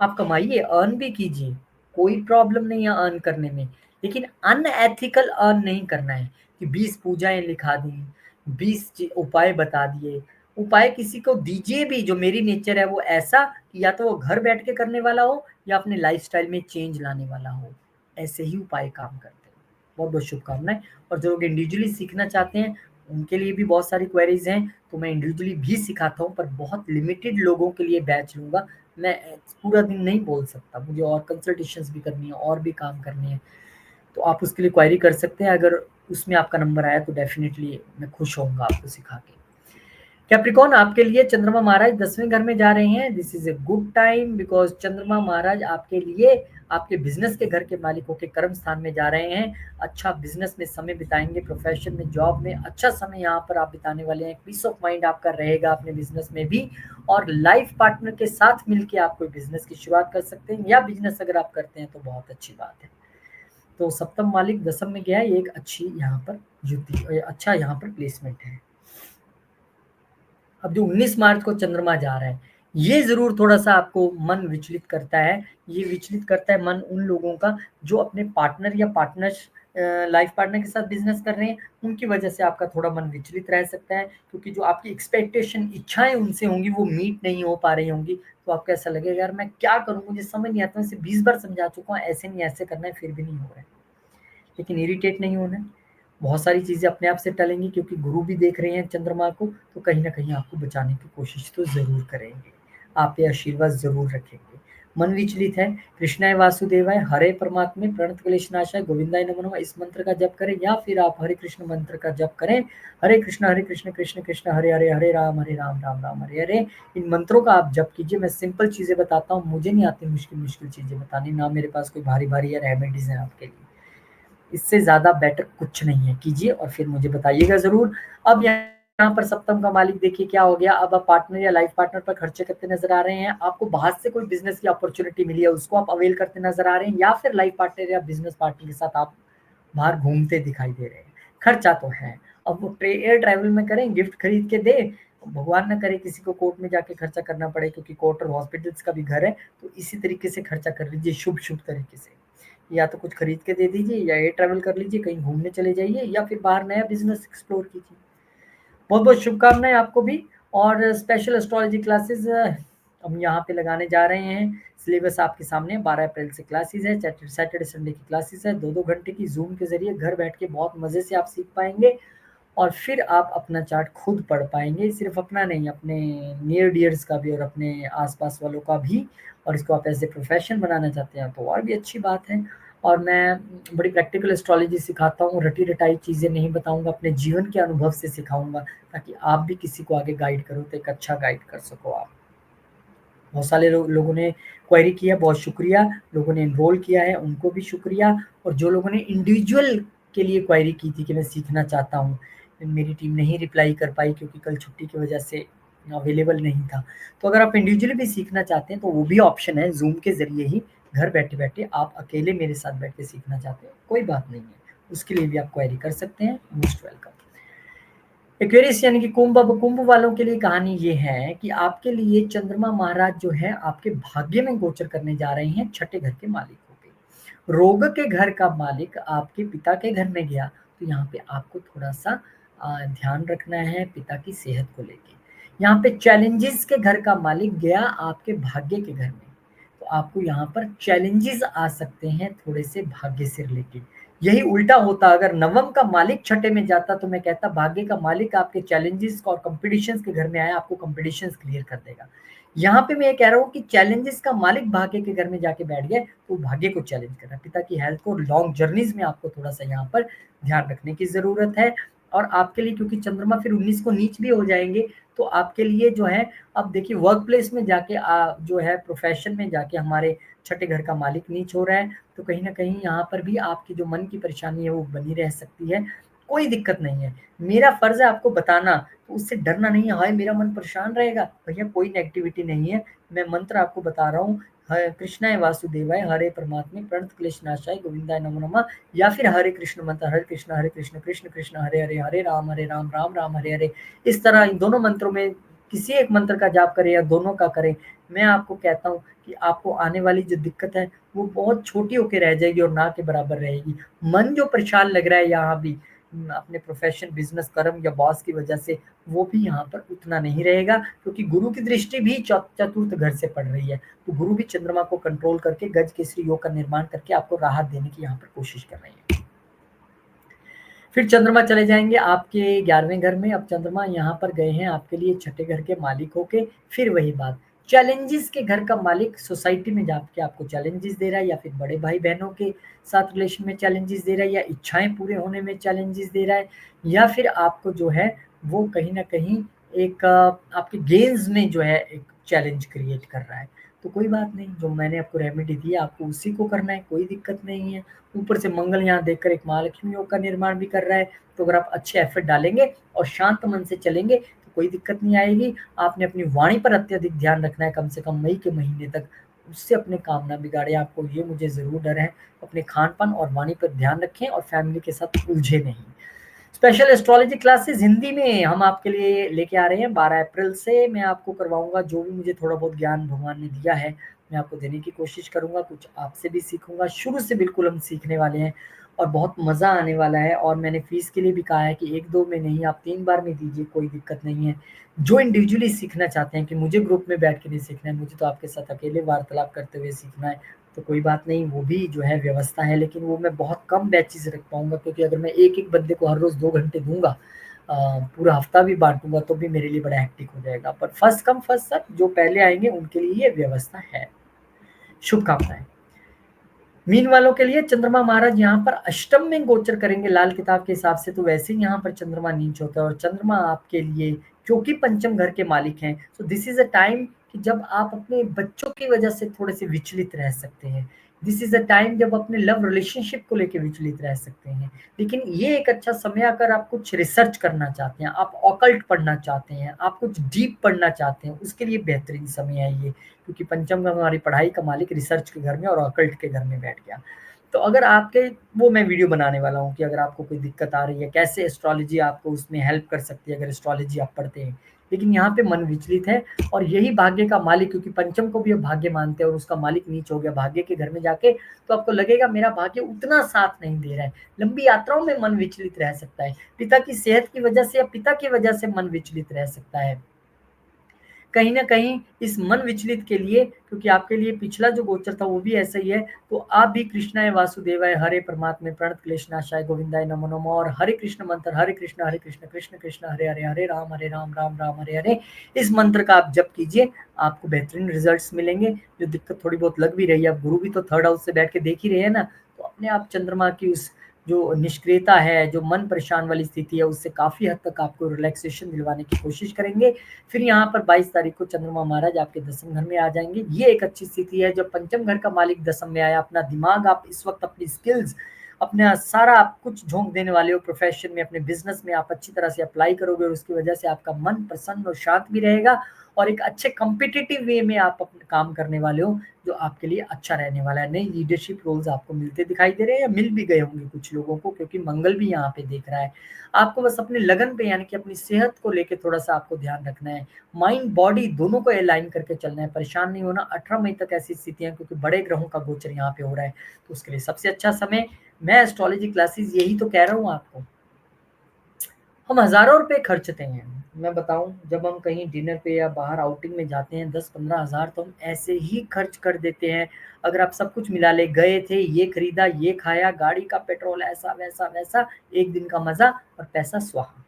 आप कमाइए, अर्न भी कीजिए, कोई प्रॉब्लम नहीं है अर्न करने में, लेकिन अनएथिकल अर्न नहीं करना है कि 20 पूजाएँ लिखा दी, 20 उपाय बता दिए। उपाय किसी को दीजिए भी, जो मेरी नेचर है वो ऐसा कि या तो वो घर बैठ के करने वाला हो या अपने लाइफ़स्टाइल में चेंज लाने वाला हो। ऐसे ही उपाय काम करते हैं। बहुत-बहुत शुभकामनाएँ। और जो लोग इंडिविजुअली सीखना चाहते हैं, उनके लिए भी बहुत सारी क्वेरीज़ हैं, तो मैं इंडिविजुअली भी सिखाता हूँ, पर बहुत लिमिटेड लोगों के लिए बैच लूँगा। मैं पूरा दिन नहीं बोल सकता, मुझे और कंसल्टेशंस भी करनी है और भी काम करने हैं। तो आप उसके लिए क्वेरी कर सकते हैं, अगर उसमें आपका नंबर आया तो डेफ़िनिटली मैं खुश होऊँगा आपको सिखा के। कैप्रिकॉर्न, आपके लिए चंद्रमा महाराज 10वें घर में जा रहे हैं। This is a good time because चंद्रमा महाराज आपके लिए आपके बिज़नेस के घर के मालिक होके कर्म स्थान में जा रहे हैं। अच्छा बिज़नेस में समय बिताएँगे, प्रोफ़ेशन में, जॉब में अच्छा समय यहाँ पर आप बिताने वाले हैं। पीस ऑफ माइंड आपका रहेगा अपने बिज़नेस में भी, और लाइफ़ पार्टनर के साथ मिलके आप कोई बिज़नेस की शुरुआत कर सकते हैं, या बिज़नेस अगर आप करते हैं तो बहुत अच्छी बात है। तो सप्तम मालिक दसम में गया है, ये एक अच्छी यहाँ पर युति, अच्छा यहाँ पर प्लेसमेंट है। अब जो 19 मार्च को चंद्रमा जा रहा है, ये ज़रूर थोड़ा-सा आपको मन विचलित करता है। ये विचलित करता है मन उन लोगों का जो अपने पार्टनर या लाइफ़ पार्टनर के साथ बिज़नेस कर रहे हैं, उनकी वजह से आपका थोड़ा मन विचलित रह सकता है, क्योंकि जो आपकी एक्सपेक्टेशन, इच्छाएँ उनसे होंगी, वो मीट नहीं हो पा रही होंगी। तो आपको ऐसा लगेगा, यार मैं क्या करूँ? मुझे समझ नहीं आता, मैं इसे 20 बार समझा चुका हूँ, ऐसे नहीं ऐसे करना है, फिर भी नहीं हो रहा है। लेकिन इरिटेट नहीं होना है। बहुत सारी चीज़ें अपने आप से टलेंगी, क्योंकि गुरु भी देख रहे हैं चंद्रमा को, तो कहीं न कहीं आपको बचाने की कोशिश तो ज़रूर करेंगे। आप पे आशीर्वाद ज़रूर रखेंगे। मन विचलित है, कृष्णाय वासुदेवाय, हरे परमात्मे, प्रणत क्लेशनाशाय, गोविंदाय नमो नमः, इस मंत्र का जप करें, या फिर आप हरे कृष्ण मंत्र का जप करें। हरे कृष्ण कृष्ण कृष्ण हरे हरे, हरे राम राम राम हरे हरे। इन मंत्रों का आप जप कीजिए। मैं सिंपल चीज़ें बताता हूँ, मुझे नहीं आती मुश्किल-मुश्किल चीज़ें बतानी, ना मेरे पास कोई भारी-भारी या रेमेडीज़ हैं आपके लिए। इससे ज़्यादा बेटर कुछ नहीं है, कीजिए और फिर मुझे बताइएगा ज़रूर। अब यहाँ पर सप्तम का मालिक देखिए क्या हो गया, अब आप पार्टनर या लाइफ पार्टनर पर खर्चे करते नज़र आ रहे हैं। आपको बाहर से कोई बिज़नेस की अपॉर्च्युनिटी मिली है, उसको आप अवेल करते नज़र आ रहे हैं, या फिर लाइफ पार्टनर या बिज़नेस पार्टनर के साथ आप बाहर घूमते दिखाई दे रहे हैं। खर्चा तो है, अब वो एयर ट्रैवल में करें, गिफ्ट खरीद के दें, भगवान ना करे किसी को कोर्ट में जाके खर्चा करना पड़े, क्योंकि कोर्ट और हॉस्पिटल्स का भी घर है, तो इसी तरीके से खर्चा कर लीजिए, शुभ-शुभ तरीके से। या तो कुछ खरीद के दे दीजिए, या एयर ट्रैवल कर लीजिए, कहीं घूमने चले जाइए, या फिर बाहर नया बिज़नेस एक्सप्लोर कीजिए। बहुत-बहुत शुभकामनाएँ आपको भी। और स्पेशल एस्ट्रोलॉजी क्लासेस हम यहाँ पे लगाने जा रहे हैं। सिलेबस आपके सामने है, 12 अप्रैल से क्लासेस है, सैटरडे संडे की क्लासेस है, 2-2 घंटे की ज़ूम के ज़रिए घर बैठ के बहुत मज़े से आप सीख पाएँगे, और फिर आप अपना चार्ट खुद पढ़ पाएँगे। सिर्फ़ अपना नहीं, अपने नियर डियर्स का भी और अपने आस-पास वालों का भी। और इसको आप एज़ ए प्रोफ़ेशन बनाना चाहते हैं तो और भी अच्छी बात है। और मैं बड़ी प्रैक्टिकल एस्ट्रोलॉजी सिखाता हूँ, रटी-रटाई चीज़ें नहीं बताऊँगा, अपने जीवन के अनुभव से सिखाऊँगा, ताकि आप भी किसी को आगे गाइड करो तो एक अच्छा गाइड कर सको आप। बहुत सारे लोगों ने क्वेरी किया, बहुत शुक्रिया। लोगों ने एनरोल किया है, उनको भी शुक्रिया। और जो लोगों ने इंडिविजुअल के लिए क्वेरी की थी कि मैं सीखना चाहता हूँ, मेरी टीम नहीं रिप्लाई कर पाई क्योंकि कल छुट्टी की वजह से अवेलेबल नहीं था। तो अगर आप इंडिविजुअली भी सीखना चाहते हैं तो वो भी ऑप्शन है, ज़ूम के ज़रिए ही घर बैठे-बैठे आप अकेले मेरे साथ बैठ के सीखना चाहते हैं, कोई बात नहीं है। उसके लिए भी आप क्वेरी कर सकते हैं, मोस्ट वेलकम। एक्वेरियस यानी कि कुंभ, अब कुंभ वालों के लिए कहानी ये है कि आपके लिए चंद्रमा महाराज जो है आपके भाग्य में गोचर करने जा रहे हैं, छठे घर के मालिक होके। रोग के घर का मालिक आपके पिता के घर में गया, तो यहाँ पे आपको थोड़ा-सा ध्यान रखना है पिता की सेहत को लेके। यहाँ पे चैलेंजेस के घर का मालिक गया आपके भाग्य के घर में, तो आपको यहाँ पर चैलेंजेस आ सकते हैं थोड़े से भाग्य से रिलेटेड। यही उल्टा होता, अगर नवम का मालिक छठे में जाता तो मैं कहता भाग्य का मालिक आपके चैलेंजेस और कॉम्पिटिशन्स के घर में आया, आपको कॉम्पिटिशन्स क्लियर कर देगा। यहाँ पे मैं ये कह रहा हूँ कि चैलेंजेस का मालिक भाग्य के घर में जाके बैठ गया, तो भाग्य को चैलेंज कर रहा है। पिता की हेल्थ को, लॉन्ग जर्नीज में आपको थोड़ा-सा यहाँ पर ध्यान रखने की ज़रूरत है। और आपके लिए क्योंकि चंद्रमा फिर 19 को नीच भी हो जाएँगे, तो आपके लिए जो है, अब देखिए वर्क प्लेस में जाके जो है प्रोफ़ेशन में जाके हमारे छठे घर का मालिक नीच हो रहा है, तो कहीं न कहीं यहाँ पर भी आपकी जो मन की परेशानी है वो बनी रह सकती है। कोई दिक्कत नहीं है। मेरा फ़र्ज़ है आपको बताना, तो उससे डरना नहीं है, हाय मेरा मन परेशान रहेगा, भैया कोई नेगेटिविटी नहीं है। मैं मंत्र आपको बता रहा हूँ, ह कृष्णाय वासुदेवाय, हरे परमात्मे, प्रणत क्लेशनाशाय, गोविंदाय नमो नमः, या फिर हरे कृष्ण मंत्र, हरे कृष्ण, कृष्ण कृष्ण हरे हरे, हरे राम, राम राम हरे हरे। इस तरह इन दोनों मंत्रों में किसी एक मंत्र का जाप करें या दोनों का करें, मैं आपको कहता हूँ कि आपको आने वाली जो दिक्कत है, वो बहुत छोटी होके रह जाएगी और ना के बराबर रहेगी। मन जो परेशान लग रहा है यहाँ भी अपने प्रोफ़ेशन, बिज़नेस, कर्म या बॉस की वजह से, वो भी यहाँ पर उतना नहीं रहेगा, क्योंकि गुरु की दृष्टि भी चतुर्थ घर से पड़ रही है। तो गुरु भी चंद्रमा को कंट्रोल करके गज केसरी योग का निर्माण करके आपको राहत देने की यहाँ पर कोशिश कर रही है। फिर चंद्रमा चले जाएँगे आपके 11वें घर में। अब चंद्रमा यहाँ पर गए हैं आपके लिए छठे घर के मालिक होके। फिर वही बात, चैलेंजेस के घर का मालिक सोसाइटी में जाके आपको चैलेंजेस दे रहा है, या फिर बड़े भाई-बहनों के साथ रिलेशन में चैलेंजेस दे रहा है, या इच्छाएँ पूरे होने में चैलेंजेस दे रहा है, या फिर आपको जो है वो कहीं न कहीं एक आपके गेन्स में जो है एक चैलेंज क्रिएट कर रहा है। तो कोई बात नहीं, जो मैंने आपको रेमेडी दी है आपको उसी को करना है, कोई दिक्कत नहीं है। ऊपर से मंगल यहाँ देखकर एक महालक्ष्मी योग का निर्माण भी कर रहा है, तो अगर आप अच्छे एफर्ट डालेंगे और शांत मन से चलेंगे तो कोई दिक्कत नहीं आएगी। आपने अपनी वाणी पर अत्यधिक ध्यान रखना है कम से कम मई के महीने तक, उससे अपने काम ना बिगाड़े आपको, ये मुझे ज़रूर डर है। अपने खान-पान और वाणी पर ध्यान रखें और फैमिली के साथ उलझे नहीं। स्पेशल एस्ट्रोलॉजी क्लासेस हिंदी में हम आपके लिए लेके आ रहे हैं 12 अप्रैल से। मैं आपको करवाऊँगा, जो भी मुझे थोड़ा बहुत ज्ञान भगवान ने दिया है, मैं आपको देने की कोशिश करूँगा, कुछ आपसे भी सीखूँगा। शुरू से बिल्कुल हम सीखने वाले हैं और बहुत मज़ा आने वाला है, और मैंने फ़ीस के लिए भी कहा है कि 1-2 में नहीं, आप 3 बार में दीजिए, कोई दिक्कत नहीं है। जो इंडिविजुअली सीखना चाहते हैं कि मुझे ग्रुप में बैठ के नहीं सीखना है, मुझे तो आपके साथ अकेले वार्तालाप करते हुए सीखना है, तो कोई बात नहीं, वो भी जो है व्यवस्था है, लेकिन वो मैं बहुत कम बैचेज़ रख पाऊँगा, क्योंकि अगर मैं एक-एक बंदे को हर रोज़ 2 घंटे दूँगा, अ, पूरा हफ्ता भी बाँटूँगा तो भी मेरे लिए बड़ा हेक्टिक हो जाएगा। पर फर्स्ट कम फर्स्ट सर्व, जो पहले आएँगे उनके लिए ये व्यवस्था है। शुभकामनाएँ। मीन वालों के लिए चंद्रमा महाराज यहाँ पर अष्टम में गोचर करेंगे लाल किताब के हिसाब से, तो वैसे ही यहाँ पर चंद्रमा नीच होता है, और चंद्रमा आपके लिए क्योंकि पंचम घर के मालिक हैं, तो दिस इज अ टाइम कि जब आप अपने बच्चों की वजह से थोड़े से विचलित रह सकते हैं। दिस इज अ टाइम जब अपने लव रिलेशनशिप को लेके विचलित रह सकते हैं। लेकिन ये एक अच्छा समय, अगर आप कुछ रिसर्च करना चाहते हैं, आप ऑकल्ट पढ़ना चाहते हैं, आप कुछ डीप पढ़ना चाहते हैं, उसके लिए बेहतरीन समय है ये, क्योंकि पंचम में हमारी पढ़ाई का मालिक रिसर्च के घर में और ऑकल्ट के घर में बैठ गया। तो अगर आपके, वो मैं वीडियो बनाने वाला हूँ कि अगर आपको कोई दिक्कत आ रही है, कैसे एस्ट्रोलॉजी आपको उसमें हेल्प कर सकती है अगर एस्ट्रोलॉजी आप पढ़ते हैं। लेकिन यहाँ पे मन विचलित है, और यही भाग्य का मालिक, क्योंकि पंचम को भी अब भाग्य मानते हैं और उसका मालिक नीच हो गया भाग्य के घर में जाके, तो आपको लगेगा मेरा भाग्य उतना साथ नहीं दे रहा है। लंबी यात्राओं में मन विचलित रह सकता है, पिता की सेहत की वजह से या पिता की वजह से मन विचलित रह सकता है। कहीं न कहीं इस मन विचलित के लिए, क्योंकि आपके लिए पिछला जो गोचर था वो भी ऐसा ही है, तो आप भी कृष्णाय वासुदेवाय, हरे परमात्मे, प्रणत क्लेशनाशाय, गोविंदाय नमो नमः, और हरे कृष्ण मंत्र, हरे कृष्ण, कृष्ण कृष्ण हरे हरे, हरे राम, राम राम हरे हरे, इस मंत्र का आप जप कीजिए, आपको बेहतरीन रिजल्ट्स मिलेंगे। जो दिक्कत थोड़ी बहुत लग भी रही है, अब गुरु भी तो थर्ड हाउस से बैठ के देख ही रहे हैं ना, तो अपने आप चंद्रमा की उस जो निष्क्रियता है, जो मन परेशान वाली स्थिति है, उससे काफ़ी हद तक आपको रिलैक्सेशन दिलवाने की कोशिश करेंगे। फिर यहाँ पर 22 तारीख को चंद्रमा महाराज आपके दसम घर में आ जाएँगे। ये एक अच्छी स्थिति है, जब पंचम घर का मालिक दसम में आया, अपना दिमाग आप इस वक़्त, अपनी स्किल्स, अपना सारा आप कुछ झोंक देने वाले हो प्रोफ़ेशन में, अपने बिज़नेस में आप अच्छी तरह से अप्लाई करोगे, और उसकी वजह से आपका मन प्रसन्न और शांत भी रहेगा, और एक अच्छे कॉम्पिटिटिव वे में आप अपना काम करने वाले हो, जो आपके लिए अच्छा रहने वाला है। नई लीडरशिप रोल्स आपको मिलते दिखाई दे रहे हैं, या मिल भी गए होंगे कुछ लोगों को, क्योंकि मंगल भी यहाँ पे देख रहा है। आपको बस अपने लगन पे, यानी कि अपनी सेहत को लेके थोड़ा-सा आपको ध्यान रखना है। माइंड, बॉडी दोनों को अलाइन करके चलना है, परेशान नहीं होना। 18 मई तक ऐसी स्थितियाँ, क्योंकि बड़े ग्रहों का गोचर यहाँ पे हो रहा है, तो उसके लिए सबसे अच्छा समय, मैं एस्ट्रोलॉजी क्लासेस यही तो कह रहा हूँ आपको। हम हज़ारों रुपए खर्चते हैं। मैं बताऊँ, जब हम कहीं डिनर पे या बाहर आउटिंग में जाते हैं 10-15 हज़ार तो हम ऐसे ही खर्च कर देते हैं। अगर आप सब कुछ मिला लें, गए थे, ये खरीदा, ये खाया, गाड़ी का पेट्रोल, ऐसा, वैसा, वैसा, 1 दिन का मज़ा और पैसा स्वाहा।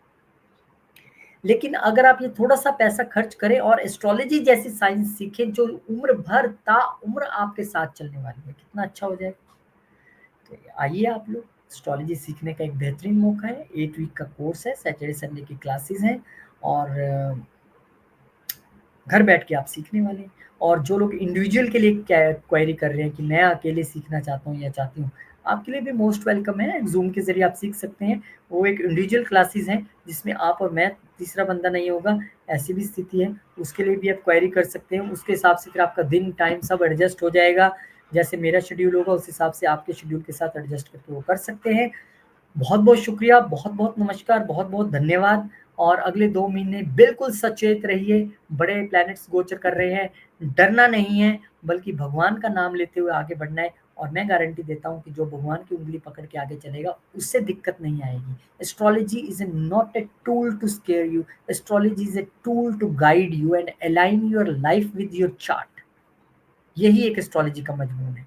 लेकिन अगर आप ये थोड़ा-सा पैसा खर्च करें और एस्ट्रोलॉजी जैसी साइंस सीखें, जो उम्र भर ताउम्र आपके साथ चलने वाली है, कितना अच्छा हो जाएगा। तो आइए आप लोग, एस्ट्रोलॉजी सीखने का एक बेहतरीन मौका है। 8 वीक का कोर्स है, सैटरडे संडे की क्लासेस हैं, और घर बैठ के आप सीखने वाले हैं। और जो लोग इंडिविजुअल के लिए क्या क्वेरी कर रहे हैं कि मैं अकेले सीखना चाहता हूँ या चाहती हूँ, आपके लिए भी मोस्ट वेलकम है। ज़ूम के ज़रिए आप सीख सकते हैं। वो एक इंडिविजुअल क्लासेस हैं, जिसमें आप और मैं, तीसरा बंदा नहीं होगा, ऐसी भी स्थिति है। उसके लिए भी आप क्वेरी कर सकते हैं, उसके हिसाब से फिर आपका दिन, टाइम सब एडजस्ट हो जाएगा। जैसे मेरा शेड्यूल होगा, उस हिसाब से आपके शेड्यूल के साथ एडजस्ट करके वो कर सकते हैं। बहुत-बहुत शुक्रिया, बहुत-बहुत नमस्कार, बहुत-बहुत धन्यवाद और अगले 2 महीने बिल्कुल सचेत रहिए, बड़े प्लैनेट्स गोचर कर रहे हैं, डरना नहीं है, बल्कि भगवान का नाम लेते हुए आगे बढ़ना है और मैं गारंटी देता हूँ कि जो भगवान की उँगली पकड़ के आगे चलेगा, उससे दिक्कत नहीं आएगी। Astrology is not a tool to scare you, astrology is a tool to guide you and align your life with your chart. यही एक एस्ट्रोलॉजी का मजमून है।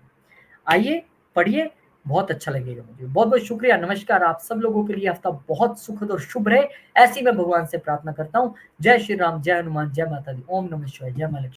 आइए, पढ़िए, बहुत अच्छा लगेगा मुझे। बहुत-बहुत शुक्रिया, नमस्कार। आप सब लोगों के लिए हफ्ता बहुत सुखद और शुभ रहे, ऐसी मैं भगवान से प्रार्थना करता हूँ। जय श्री राम, जय हनुमान, जय माता दी। ओम नमः शिवाय, जय माँ लक्ष्मी।